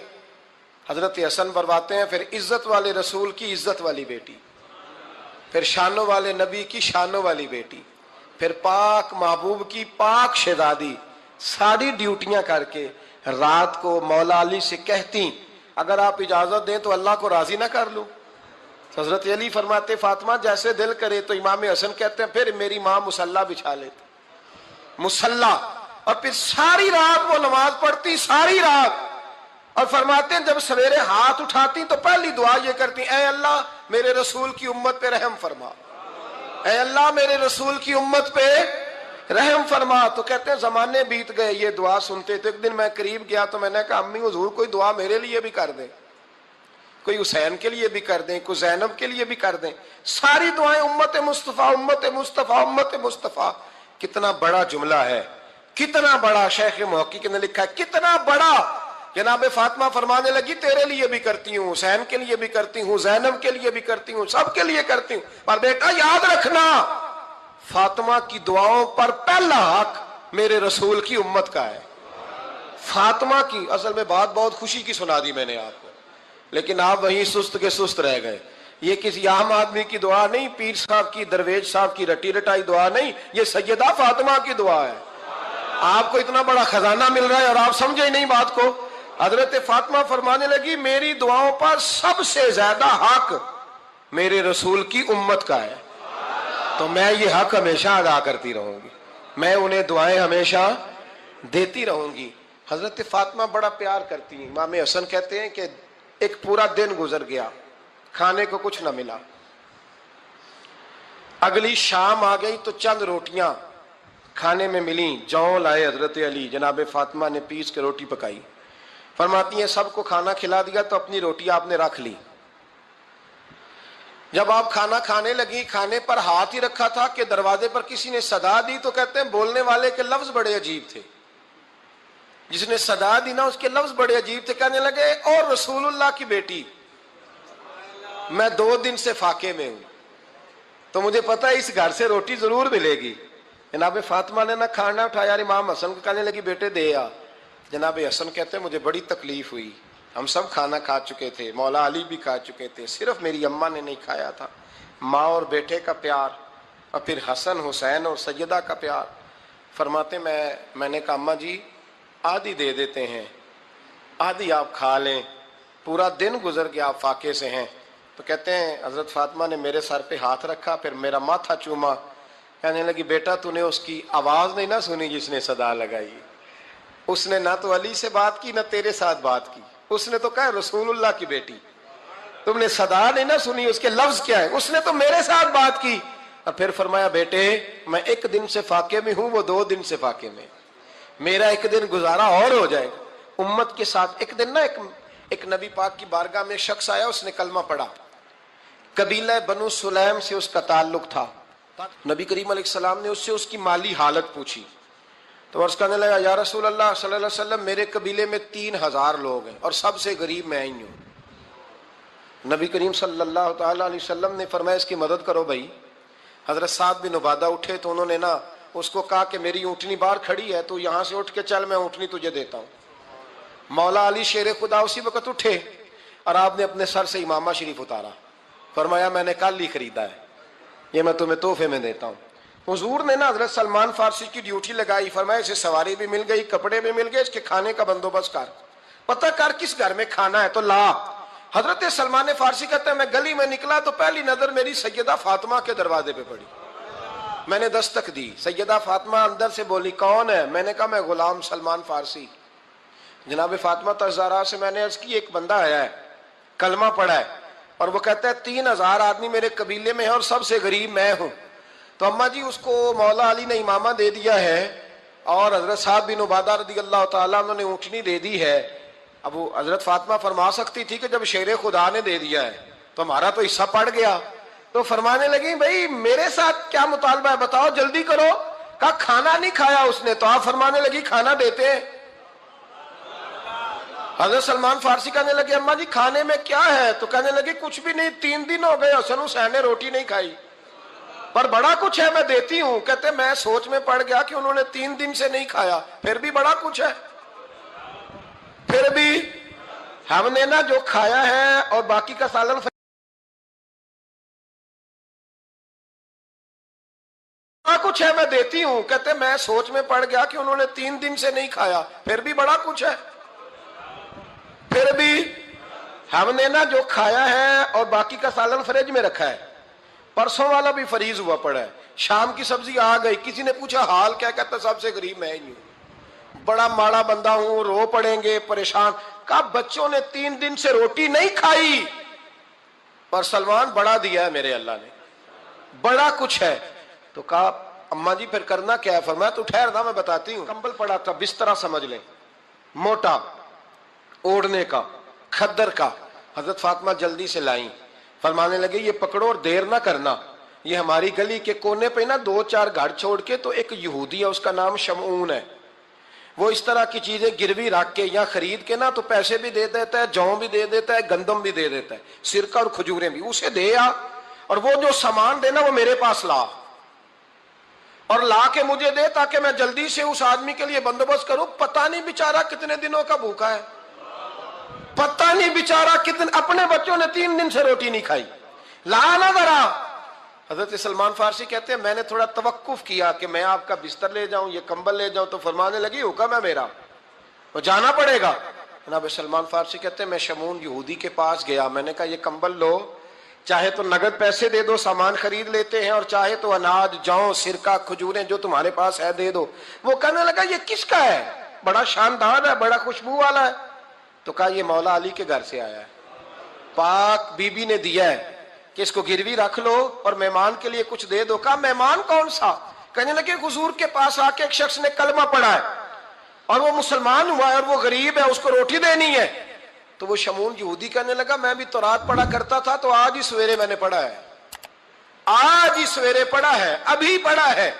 حضرت حسن برواتے ہیں. پھر عزت والے رسول کی عزت والی بیٹی, پھر شانوں والے نبی کی شانوں والی بیٹی, پھر پاک محبوب کی پاک شہزادی, ساری ڈیوٹیاں کر کے رات کو مولا علی سے کہتی اگر آپ اجازت دیں تو اللہ کو راضی نہ کر لوں. حضرت علی فرماتے فاطمہ جیسے دل کرے. تو امام حسن کہتے ہیں پھر میری ماں مصلی بچھا لیتی, مصلی, اور پھر ساری رات وہ نماز پڑھتی, ساری رات. اور فرماتے ہیں جب سویرے ہاتھ اٹھاتی تو پہلی دعا یہ کرتی اے اللہ میرے رسول کی امت پہ رحم فرما, اے اللہ میرے رسول کی امت پہ رحم فرما. تو کہتے ہیں زمانے بیت گئے یہ دعا سنتے. تو ایک دن میں قریب گیا تو میں نے کہا امی حضور کوئی دعا میرے لیے بھی کر دے, کوئی حسین کے لیے بھی کر دیں, کوئی زینب کے لیے بھی کر دیں. ساری دعائیں امت مصطفیٰ امت مصطفیٰ امت مصطفیٰ. کتنا بڑا جملہ ہے, کتنا بڑا. شیخ محقق نے لکھا ہے کتنا بڑا. جناب فاطمہ فرمانے لگی تیرے لیے بھی کرتی ہوں, حسین کے لیے بھی کرتی ہوں, زینب کے لیے بھی کرتی ہوں, سب کے لیے کرتی ہوں. پر بیٹا یاد رکھنا, فاطمہ کی دعاؤں پر پہلا حق میرے رسول کی امت کا ہے. فاطمہ کی, اصل میں بات بہت خوشی کی سنا دی میں نے آپ کو, لیکن آپ وہیں سست کے سست رہ گئے. یہ کسی عام آدمی کی دعا نہیں, پیر صاحب کی, درویش صاحب کی رٹی رٹائی دعا نہیں, یہ سیدہ فاطمہ کی دعا ہے. آپ کو اتنا بڑا خزانہ مل رہا ہے اور آپ سمجھے ہی نہیں بات کو. حضرت فاطمہ فرمانے لگی میری دعاؤں پر سب سے زیادہ حق میرے رسول کی امت کا ہے, تو میں یہ حق ہمیشہ ادا کرتی رہوں گی, میں انہیں دعائیں ہمیشہ دیتی رہوں گی. حضرت فاطمہ بڑا پیار کرتی ہیں. امام حسن کہتے ہیں کہ ایک پورا دن گزر گیا, کھانے کو کچھ نہ ملا. اگلی شام آ گئی تو چند روٹیاں کھانے میں ملیں. جوں لائے حضرت علی, جناب فاطمہ نے پیس کے روٹی پکائی. فرماتی ہیں سب کو کھانا کھلا دیا تو اپنی روٹی آپ نے رکھ لی. جب آپ کھانا کھانے لگی, کھانے پر ہاتھ ہی رکھا تھا کہ دروازے پر کسی نے صدا دی. تو کہتے ہیں بولنے والے کے لفظ بڑے عجیب تھے, جس نے صدا دی نا اس کے لفظ بڑے عجیب تھے. کہنے لگے اور رسول اللہ کی بیٹی, میں 2 دن سے فاقے میں ہوں, تو مجھے پتا ہے اس گھر سے روٹی ضرور ملے گی. جناب فاطمہ نے نہ کھانا اٹھایا. امام حسن کو کہنے لگی بیٹے دے آ. جناب حسن کہتے ہیں مجھے بڑی تکلیف ہوئی, ہم سب کھانا کھا چکے تھے, مولا علی بھی کھا چکے تھے, صرف میری اماں نے نہیں کھایا تھا. ماں اور بیٹے کا پیار, اور پھر حسن حسین اور سیدہ کا پیار. فرماتے میں نے کہا اماں جی آدھی دے دیتے ہیں, آدھی آپ کھا لیں, پورا دن گزر گیا آپ فاقے سے ہیں. تو کہتے ہیں حضرت فاطمہ نے میرے سر پہ ہاتھ رکھا, پھر میرا ماتھا چوما. کہنے لگی بیٹا تو نے اس کی آواز نہیں نہ سنی جس نے صدا لگائی. اس نے نہ تو علی سے بات کی نہ تیرے ساتھ بات کی, اس نے تو کہا رسول اللہ کی بیٹی. تم نے صدا نہیں نہ سنی, اس کے لفظ کیا ہے, اس نے تو میرے ساتھ بات کی. اور پھر فرمایا بیٹے میں 1 دن سے فاقے میں ہوں, وہ 2 دن سے فاقے میں, میرا 1 دن گزارا اور ہو جائے گا امت کے ساتھ. ایک دن نا ایک نبی پاک کی بارگاہ میں شخص آیا, اس نے کلمہ پڑھا. قبیلہ بنو سلیم سے اس کا تعلق تھا. نبی کریم علیہ السلام نے اس سے اس کی مالی حالت پوچھی. تو عرض کرنے لگا یا رسول اللہ صلی اللہ علیہ وسلم میرے قبیلے میں 3000 لوگ ہیں اور سب سے غریب میں ہی ہوں. نبی کریم صلی اللہ تعالی علیہ وسلم نے فرمایا اس کی مدد کرو بھائی. حضرت سعد بن عبادہ اٹھے تو انہوں نے نا اس کو کہا کہ میری اونٹنی باہر کھڑی ہے, تو یہاں سے اٹھ کے چل, میں اونٹنی تجھے دیتا ہوں. مولا علی شیر خدا اسی وقت اٹھے اور آپ نے اپنے سر سے امامہ شریف اتارا. فرمایا میں نے کل ہی خریدا ہے, یہ میں تمہیں تحفے میں دیتا ہوں. حضور نے نا حضرت سلمان فارسی کی ڈیوٹی لگائی. فرمایا اسے سواری بھی مل گئی, کپڑے بھی مل گئے, اس کے کھانے کا بندوبست کر, پتہ کر کس گھر میں کھانا ہے تو لا. حضرت سلمان فارسی کہتے ہیں میں گلی میں نکلا تو پہلی نظر میری سیدہ فاطمہ کے دروازے پہ پڑی. میں نے دستک دی, سیدہ فاطمہ اندر سے بولی کون ہے؟ میں نے کہا میں غلام سلمان فارسی. جناب فاطمہ تزارا سے میں نے عرض کی ایک بندہ آیا ہے, کلمہ پڑھا ہے, اور وہ کہتا ہے 3000 آدمی میرے قبیلے میں ہے اور سب سے غریب میں ہوں. تو اماں جی اس کو مولا علی نے امامہ دے دیا ہے اور حضرت سعد بن عبادہ رضی اللہ تعالیٰ عنہ نے اونٹنی دے دی ہے. اب وہ حضرت فاطمہ فرما سکتی تھی کہ جب شیر خدا نے دے دیا ہے تو ہمارا تو حصہ پڑ گیا. تو فرمانے لگی بھائی میرے ساتھ کیا مطالبہ ہے بتاؤ, جلدی کرو. کہا کھانا نہیں کھایا اس نے. تو آپ فرمانے لگی کھانا دیتے ہیں. حضرت سلمان فارسی کہنے لگے اماں جی کھانے میں کیا ہے؟ تو کہنے لگی کچھ بھی نہیں, 3 دن ہو گئے حسن حسین نے روٹی نہیں کھائی, پر بڑا کچھ ہے میں دیتی ہوں. کہتے میں سوچ میں پڑ گیا کہ انہوں نے 3 دن سے نہیں کھایا, پھر بھی بڑا کچھ ہے. پھر بھی ہم نے نا جو کھایا ہے اور باقی کا سالن کچھ ہے میں دیتی ہوں. کہتے میں سوچ میں پڑ گیا کہ انہوں نے 3 دن سے نہیں کھایا, پھر بھی بڑا کچھ ہے. پھر بھی ہم نے نا جو کھایا ہے اور باقی کا سالن فریج میں رکھا ہے, پرسوں والا بھی فریز ہوا پڑا ہے, شام کی سبزی آ گئی. کسی نے پوچھا حال کیا؟ کہتا سب سے غریب میں ہی ہوں, بڑا ماڑا بندہ ہوں, رو پڑیں گے, پریشان. کہا بچوں نے 3 دن سے روٹی نہیں کھائی, پر سلمان بڑا دیا ہے میرے اللہ نے, بڑا کچھ ہے. تو کہا اماں جی پھر کرنا کیا ہے؟ فرمایا تو ٹھہر دا میں بتاتی ہوں. کمبل پڑا تھا, بسترا سمجھ لیں, موٹا اوڑھنے کا, کھدر کا. حضرت فاطمہ جلدی سے لائیں، فرمانے لگے یہ پکڑو اور دیر نہ کرنا، یہ ہماری گلی کے کونے پہ نا 2-4 گھر چھوڑ کے تو ایک یہودی ہے، اس کا نام شمعون ہے، وہ اس طرح کی چیزیں گروی رکھ کے یا خرید کے نا تو پیسے بھی دے دیتا ہے، جوں بھی دے دیتا ہے، گندم بھی دے دیتا ہے، سرکہ اور کھجوریں بھی، اسے دے آ اور وہ جو سامان دینا وہ میرے پاس لا اور لا کے مجھے دے تاکہ میں جلدی سے اس آدمی کے لیے بندوبست کروں۔ پتہ نہیں بیچارہ کتنے دنوں کا بھوکا ہے، پتہ نہیں بیچارہ کتنے، اپنے بچوں نے 3 دن سے روٹی نہیں کھائی، لا نہ ذرا۔ حضرت سلمان فارسی کہتے ہیں میں نے تھوڑا توقف کیا کہ میں آپ کا بستر لے جاؤں، یہ کمبل لے جاؤں، تو فرمانے لگی حکم ہے میرا، وہ جانا پڑے گا۔ جناب سلمان فارسی کہتے ہیں میں شمعون یہودی کے پاس گیا، میں نے کہا یہ کمبل لو، چاہے تو نگد پیسے دے دو، سامان خرید لیتے ہیں، اور چاہے تو اناج، جوں، سرکہ، کھجوریں جو تمہارے پاس ہے دے دو۔ وہ کہنے لگا یہ کس کا ہے؟ بڑا شاندار ہے، بڑا خوشبو والا ہے۔ تو کہا یہ مولا علی کے گھر سے آیا ہے، پاک بی بی نے دیا ہے کہ اس کو گروی رکھ لو اور مہمان کے لیے کچھ دے دو۔ کہا مہمان کون سا؟ کہنے لگے حضور کے پاس آ کے ایک شخص نے کلمہ پڑھا ہے اور وہ مسلمان ہوا ہے اور وہ غریب ہے، اس کو روٹی دینی ہے۔ تو وہ شمعون یہودی کہنے لگا میں بھی تورات پڑھا کرتا تھا، تو آج ہی سویرے میں نے پڑھا ہے، آج ہی سویرے پڑھا ہے، ابھی پڑھا ہے،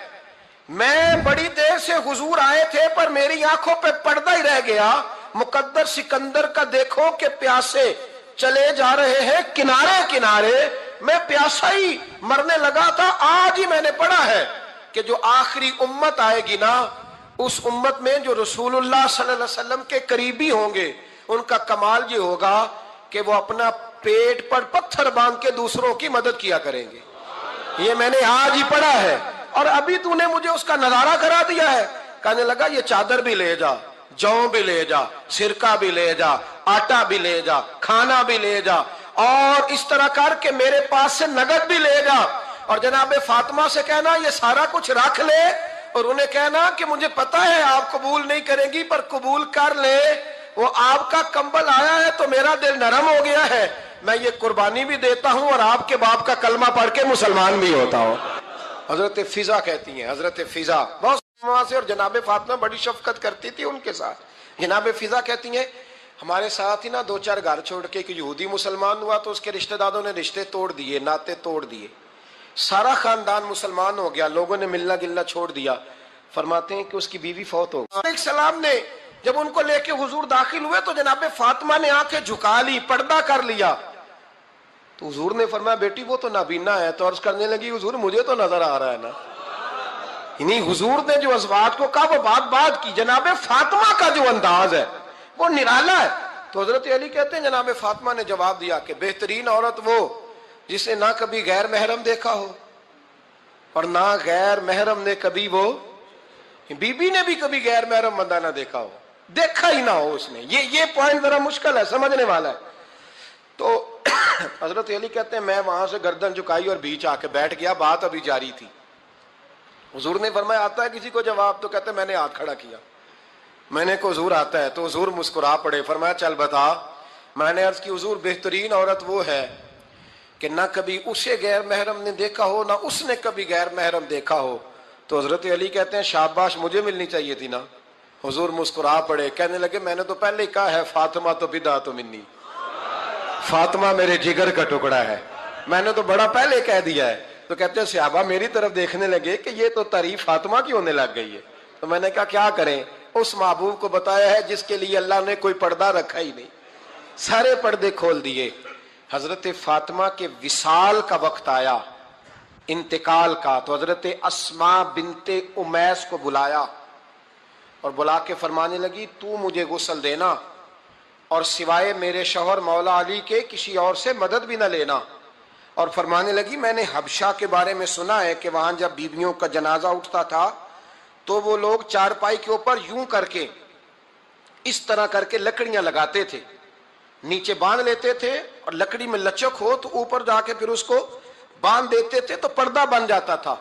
میں بڑی دیر سے حضور آئے تھے پر میری آنکھوں پہ پردہ ہی رہ گیا، مقدر سکندر کا دیکھو کہ پیاسے چلے جا رہے ہیں کنارے کنارے، میں پیاسا ہی مرنے لگا تھا، آج ہی میں نے پڑھا ہے کہ جو آخری امت آئے گی نا، اس امت میں جو رسول اللہ صلی اللہ علیہ وسلم کے قریبی ہوں گے، ان کا کمال یہ ہوگا کہ وہ اپنا پیٹ پر پتھر باندھ کے دوسروں کی مدد کیا کریں گے۔ یہ میں نے آج ہی پڑھا ہے اور ابھی تو نے مجھے اس کا نظارہ کرا دیا ہے۔ کہنے لگا یہ چادر بھی لے جا، جوں بھی لے جا، سرکہ بھی لے جا، آٹا بھی لے جا، کھانا بھی لے جا، اور اس طرح کر کے میرے پاس سے نگد بھی لے جا، اور جناب فاطمہ سے کہنا یہ سارا کچھ رکھ لے، اور انہیں کہنا کہ مجھے پتا ہے آپ قبول نہیں کریں گی پر قبول کر لے، وہ آپ کا کمبل آیا ہے تو میرا دل نرم ہو گیا ہے، میں یہ قربانی بھی دیتا ہوں اور آپ کے باپ کا کلمہ پڑھ کے مسلمان بھی ہوتا ہوں۔ حضرت فضا کہتی ہیں، حضرت فضا بہت سے، اور جناب فاطمہ بڑی شفقت کرتی تھی ان کے ساتھ۔ جناب فضا کہتی ہیں ہمارے ساتھ ہی نا 2-4 گھر چھوڑ کے ایک یہودی مسلمان ہوا تو اس کے رشتہ داروں نے رشتے توڑ دیے، ناطے توڑ دیے، سارا خاندان مسلمان ہو گیا، لوگوں نے ملنا گلنا چھوڑ دیا۔ فرماتے ہیں کہ اس کی بیوی فوت ہو گئی۔ السلام نے جب ان کو لے کے حضور داخل ہوئے تو جناب فاطمہ نے آنکھیں جھکا لی، پردہ کر لیا، تو حضور نے فرمایا بیٹی وہ تو نابینا ہے، تو عرض کرنے لگی حضور مجھے تو نظر آ رہا ہے نا۔ یعنی حضور نے جو ازواج کو کہا وہ بات کی، جناب فاطمہ کا جو انداز ہے وہ نرالا ہے۔ تو حضرت علی کہتے ہیں جناب فاطمہ نے جواب دیا کہ بہترین عورت وہ جس نے نہ کبھی غیر محرم دیکھا ہو اور نہ غیر محرم نے کبھی، وہ بی بی نے بھی کبھی غیر محرم بندہ نہ دیکھا ہو، دیکھا ہی نہ ہو اس نے۔ یہ پوائنٹ ذرا مشکل ہے، سمجھنے والا ہے۔ تو حضرت علی کہتے ہیں میں وہاں سے گردن جھکائی اور بیچ آ کے بیٹھ گیا، بات ابھی جاری تھی۔ حضور نے فرمایا آتا ہے کسی کو جواب؟ تو کہتے ہیں میں نے ہاتھ کھڑا کیا، میں نے کو حضور آتا ہے، تو حضور مسکرا پڑے، فرمایا چل بتا۔ میں نے عرض کی حضور بہترین عورت وہ ہے کہ نہ کبھی اسے غیر محرم نے دیکھا ہو نہ اس نے کبھی غیر محرم دیکھا ہو۔ تو حضرت علی کہتے ہیں شاباش مجھے ملنی چاہیے تھی نا۔ حضور مسکرا پڑے، کہنے لگے میں نے تو پہلے ہی کہا ہے فاطمہ تو بدعت منی، فاطمہ میرے جگر کا ٹکڑا ہے، میں نے تو بڑا پہلے کہہ دیا ہے۔ تو کہتے ہیں صحابہ میری طرف دیکھنے لگے کہ یہ تو تعریف فاطمہ کی ہونے لگ گئی ہے۔ تو میں نے کہا کیا کریں، اس محبوب کو بتایا ہے جس کے لیے اللہ نے کوئی پردہ رکھا ہی نہیں، سارے پردے کھول دیے۔ حضرت فاطمہ کے وصال کا وقت آیا، انتقال کا، تو حضرت اسماء بنت امیس کو بلایا اور بلا کے فرمانے لگی تو مجھے غسل دینا اور سوائے میرے شوہر مولا علی کے کسی اور سے مدد بھی نہ لینا۔ اور فرمانے لگی میں نے حبشہ کے بارے میں سنا ہے کہ وہاں جب بیویوں کا جنازہ اٹھتا تھا تو وہ لوگ چارپائی کے اوپر یوں کر کے اس طرح کر کے لکڑیاں لگاتے تھے، نیچے باندھ لیتے تھے اور لکڑی میں لچک ہو تو اوپر جا کے پھر اس کو باندھ دیتے تھے تو پردہ بن جاتا تھا۔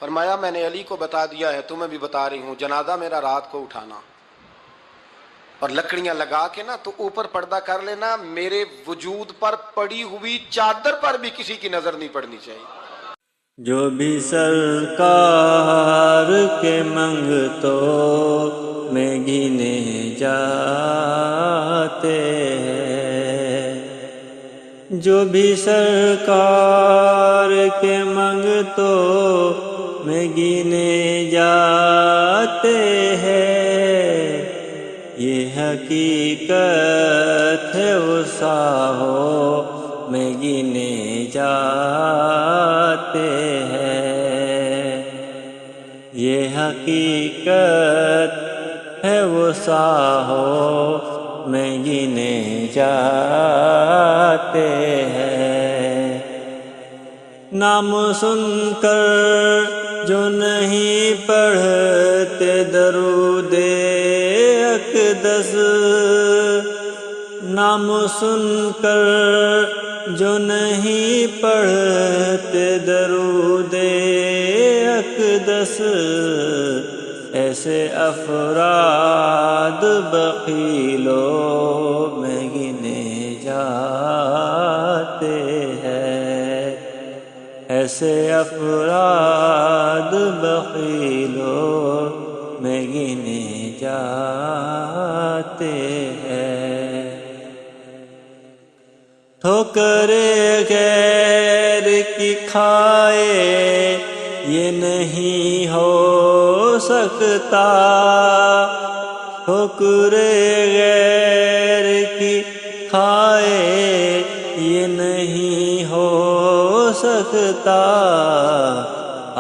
فرمایا میں نے علی کو بتا دیا ہے، تمہیں بھی بتا رہی ہوں، جنازہ میرا رات کو اٹھانا اور لکڑیاں لگا کے نا تو اوپر پردہ کر لینا، میرے وجود پر پڑی ہوئی چادر پر بھی کسی کی نظر نہیں پڑنی چاہیے۔ جو بھی سرکار کے منگتوں میں گنے جاتے ہیں، جو بھی سرکار کے منگتوں میں گنے جاتے ہیں، یہ حقیقت ہے وہ ساہوں میں گنے جاتے ہیں، یہ حقیقت ہے وہ ساہوں میں گنے جاتے ہیں۔ نام سن کر جو نہیں پڑھتے درود اقدس، نام سن کر جو نہیں پڑھتے درود اقدس، ایسے افراد بخیلوں میں گنے جاتے ہیں، ایسے افراد بخیلوں میں گنے جاتے ہیں۔ ٹھوکرے غیر کی کھائے یہ نہیں ہو سکتا، ٹھوکرے غیر کی کھائے یہ نہیں ہو سکتا،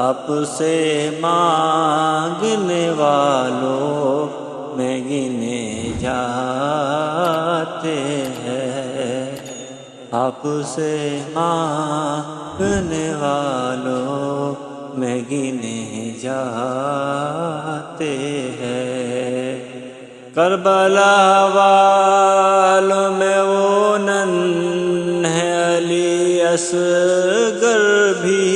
آپ سے مانگنے والوں میں گنے جاتے ہیں، آپ سے مانگنے والوں میں گنے جاتے ہیں۔ کربلا والوں میں وہ ننھے علی اصغر بھی،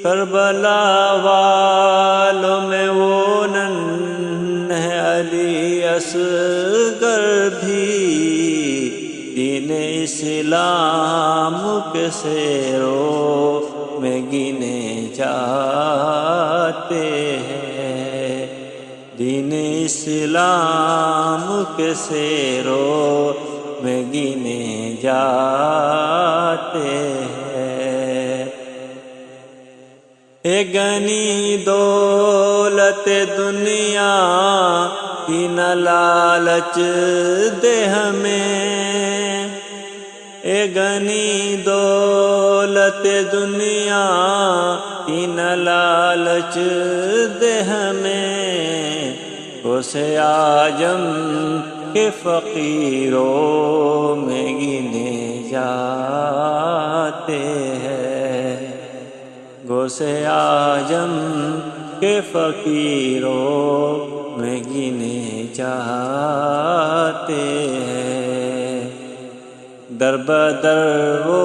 کربلا والوں میں وہ ننھے علی اصغر بھی، دین اسلام کے سیروں میں گنے جاتے ہیں، دین اسلام کے سیروں میں گنے جاتے ہیں۔ اے غنی دولت دنیا کی نہ لالچ دے ہمیں، اے غنی دولت دنیا کی نہ لالچ دے ہمیں، اسے آجم کے فقیروں میں گنے جاتے ہیں، گوسے آجم کے فقیروں میں گنے جاتے ہیں۔ در بدر وہ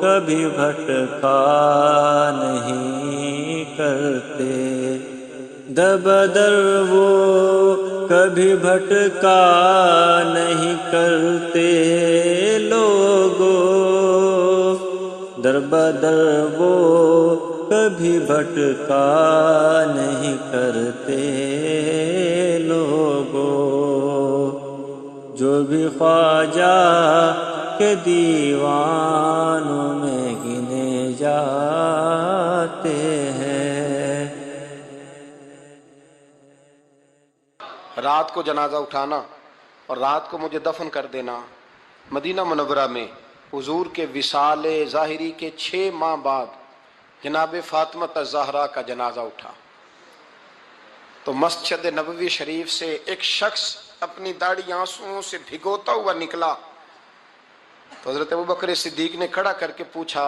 کبھی بھٹکا نہیں کرتے، در بدر وہ کبھی بھٹکا نہیں کرتے لوگوں، در بدر وہ کبھی بھٹکا نہیں کرتے لوگوں، جو بھی خواجہ کے دیوانوں میں گنے جاتے ہیں۔ رات کو جنازہ اٹھانا اور رات کو مجھے دفن کر دینا۔ مدینہ منورہ میں حضور کے وصال ظاہری کے 6 ماہ بعد جناب فاطمہ الزہرا کا جنازہ اٹھا تو مسجد نبوی شریف سے ایک شخص اپنی داڑھی آنسوؤں سے بھگوتا ہوا نکلا تو حضرت ابوبکر صدیق نے کھڑا کر کے پوچھا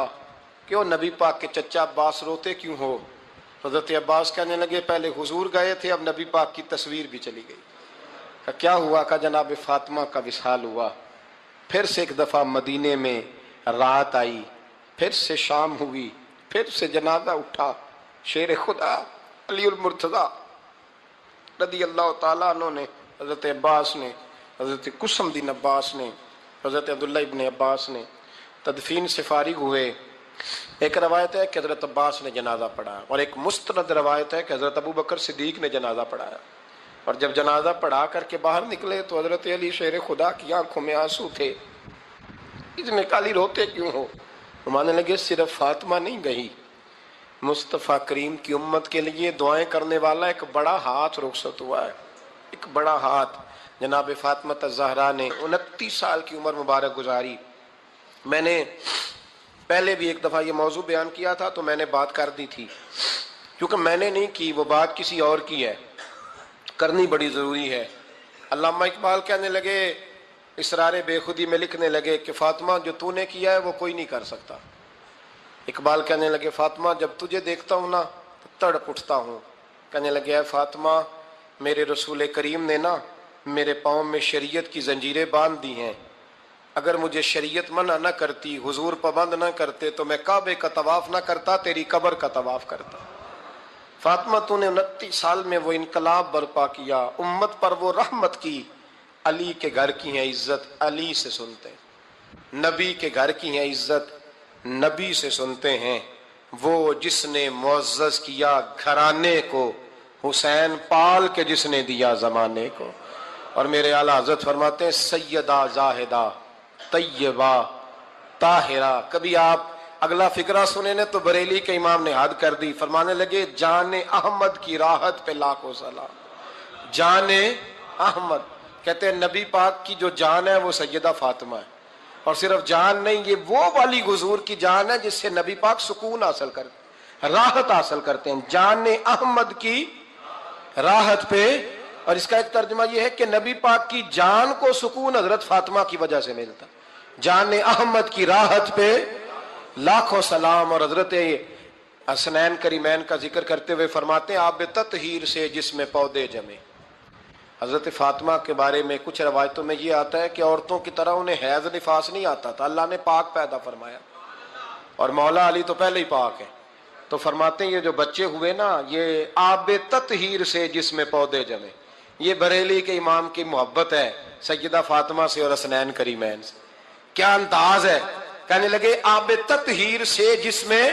کیوں نبی پاک کے چچا عباس روتے کیوں ہو؟ حضرت عباس کہنے لگے پہلے حضور گئے تھے، اب نبی پاک کی تصویر بھی چلی گئی۔ کیا ہوا؟ کہ جناب فاطمہ کا وصال ہوا، پھر سے ایک دفعہ مدینے میں رات آئی، پھر سے شام ہوئی، پھر سے جنازہ اٹھا۔ شیر خدا علی المرتضیٰ رضی اللہ تعالیٰ عنہ نے، حضرت عباس نے، حضرت قسم الدین عباس نے، حضرت عبداللہ ابن عباس نے تدفین سے فارغ ہوئے۔ ایک روایت ہے کہ حضرت عباس نے جنازہ پڑھایا اور ایک مستند روایت ہے کہ حضرت ابوبکر صدیق نے جنازہ پڑھایا، اور جب جنازہ پڑھا کر کے باہر نکلے تو حضرت علی شیر خدا کی آنکھوں میں آنسو تھے۔ اتنے کالی روتے کیوں ہو؟ ماننے لگے صرف فاطمہ نہیں گئی، مصطفیٰ کریم کی امت کے لیے دعائیں کرنے والا ایک بڑا ہاتھ رخصت ہوا ہے، ایک بڑا ہاتھ۔ جناب فاطمہ الزہرا نے 29 سال کی عمر مبارک گزاری۔ میں نے پہلے بھی ایک دفعہ یہ موضوع بیان کیا تھا تو میں نے بات کر دی تھی، کیونکہ میں نے نہیں کی، وہ بات کسی اور کی ہے، کرنی بڑی ضروری ہے۔ علامہ اقبال کہنے لگے، اسرار بے خودی میں لکھنے لگے کہ فاطمہ جو تو نے کیا ہے وہ کوئی نہیں کر سکتا۔ اقبال کہنے لگے فاطمہ جب تجھے دیکھتا ہوں نا تو تڑپ اٹھتا ہوں۔ کہنے لگے اے فاطمہ میرے رسول کریم نے نا میرے پاؤں میں شریعت کی زنجیریں باندھ دی ہیں، اگر مجھے شریعت منع نہ کرتی، حضور پابند نہ کرتے تو میں کعبے کا طواف نہ کرتا، تیری قبر کا طواف کرتا۔ فاطمہ تو نے 29 سال میں وہ انقلاب برپا کیا، امت پر وہ رحمت کی۔ علی کے گھر کی ہے عزت، علی سے سنتے ہیں، نبی کے گھر کی ہے عزت، نبی سے سنتے ہیں۔ وہ جس نے معزز کیا گھرانے کو، حسین پال کے جس نے دیا زمانے کو۔ اور میرے اعلیٰ حضرت فرماتے ہیں سیدہ زاہدہ طیبہ طاہرہ۔ کبھی آپ اگلا فقرہ سنے نے تو بریلی کے امام نے حد کر دی، فرمانے لگے جان احمد کی راحت پہ لاکھوں سلام۔ جان احمد کہتے ہیں نبی پاک کی جو جان ہے وہ سیدہ فاطمہ ہے، اور صرف جان نہیں، یہ وہ والی حضور کی جان ہے جس سے نبی پاک سکون حاصل کرتے، راحت حاصل کرتے ہیں۔ جان احمد کی راحت پہ، اور اس کا ایک ترجمہ یہ ہے کہ نبی پاک کی جان کو سکون حضرت فاطمہ کی وجہ سے ملتا۔ جان احمد کی راحت پہ لاکھوں سلام۔ اور حضرت حسنین کریمین کا ذکر کرتے ہوئے فرماتے ہیں آب تطہیر سے جس میں پودے جمے۔ حضرت فاطمہ کے بارے میں کچھ روایتوں میں یہ آتا ہے کہ عورتوں کی طرح انہیں حیض نفاس نہیں آتا تھا، اللہ نے پاک پیدا فرمایا، اور مولا علی تو پہلے ہی پاک ہے، تو فرماتے ہیں یہ جو بچے ہوئے نا یہ آب تطہیر سے جس میں پودے جمے۔ یہ بریلی کے امام کی محبت ہے سیدہ فاطمہ سے اور حسنین کریمین سے، کیا انداز ہے۔ کہنے لگے آب تطہیر سے جس میں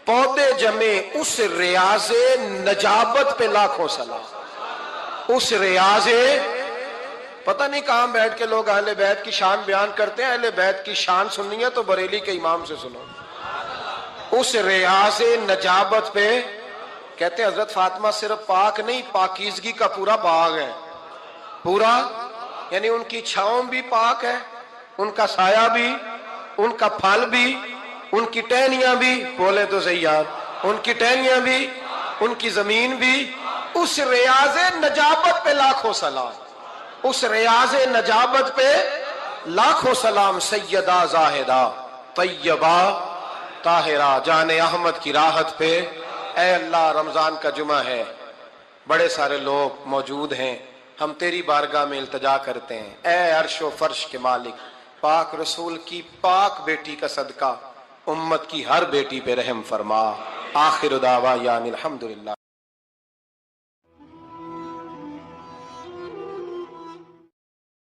پودے جمے، اس ریاض نجابت پہ لاکھوں سلام۔ اس ریاض، پتہ نہیں کہاں بیٹھ کے لوگ اہل بیت کی شان بیان کرتے ہیں، اہل بیت کی شان سننی ہے تو بریلی کے امام سے سنو۔ اس ریاض نجابت پہ کہتے ہیں حضرت فاطمہ صرف پاک نہیں، پاکیزگی کا پورا باغ ہے، پورا، یعنی ان کی چھاؤں بھی پاک ہے، ان کا سایہ بھی، ان کا پھل بھی، ان کی ٹہنیاں بھی، بولے تو صحیح یار، ان کی ٹہنیاں بھی، ان کی زمین بھی۔ اس ریاض نجابت پہ لاکھوں سلام، اس ریاض نجابت پہ لاکھوں سلام۔ سیدہ زاہدہ طیبہ طاہرہ، جان احمد کی راحت پہ۔ اے اللہ رمضان کا جمعہ ہے، بڑے سارے لوگ موجود ہیں، ہم تیری بارگاہ میں التجا کرتے ہیں، اے عرش و فرش کے مالک، پاک رسول کی پاک بیٹی کا صدقہ امت کی ہر بیٹی پہ رحم فرما۔ آخر دعوانا الحمدللہ۔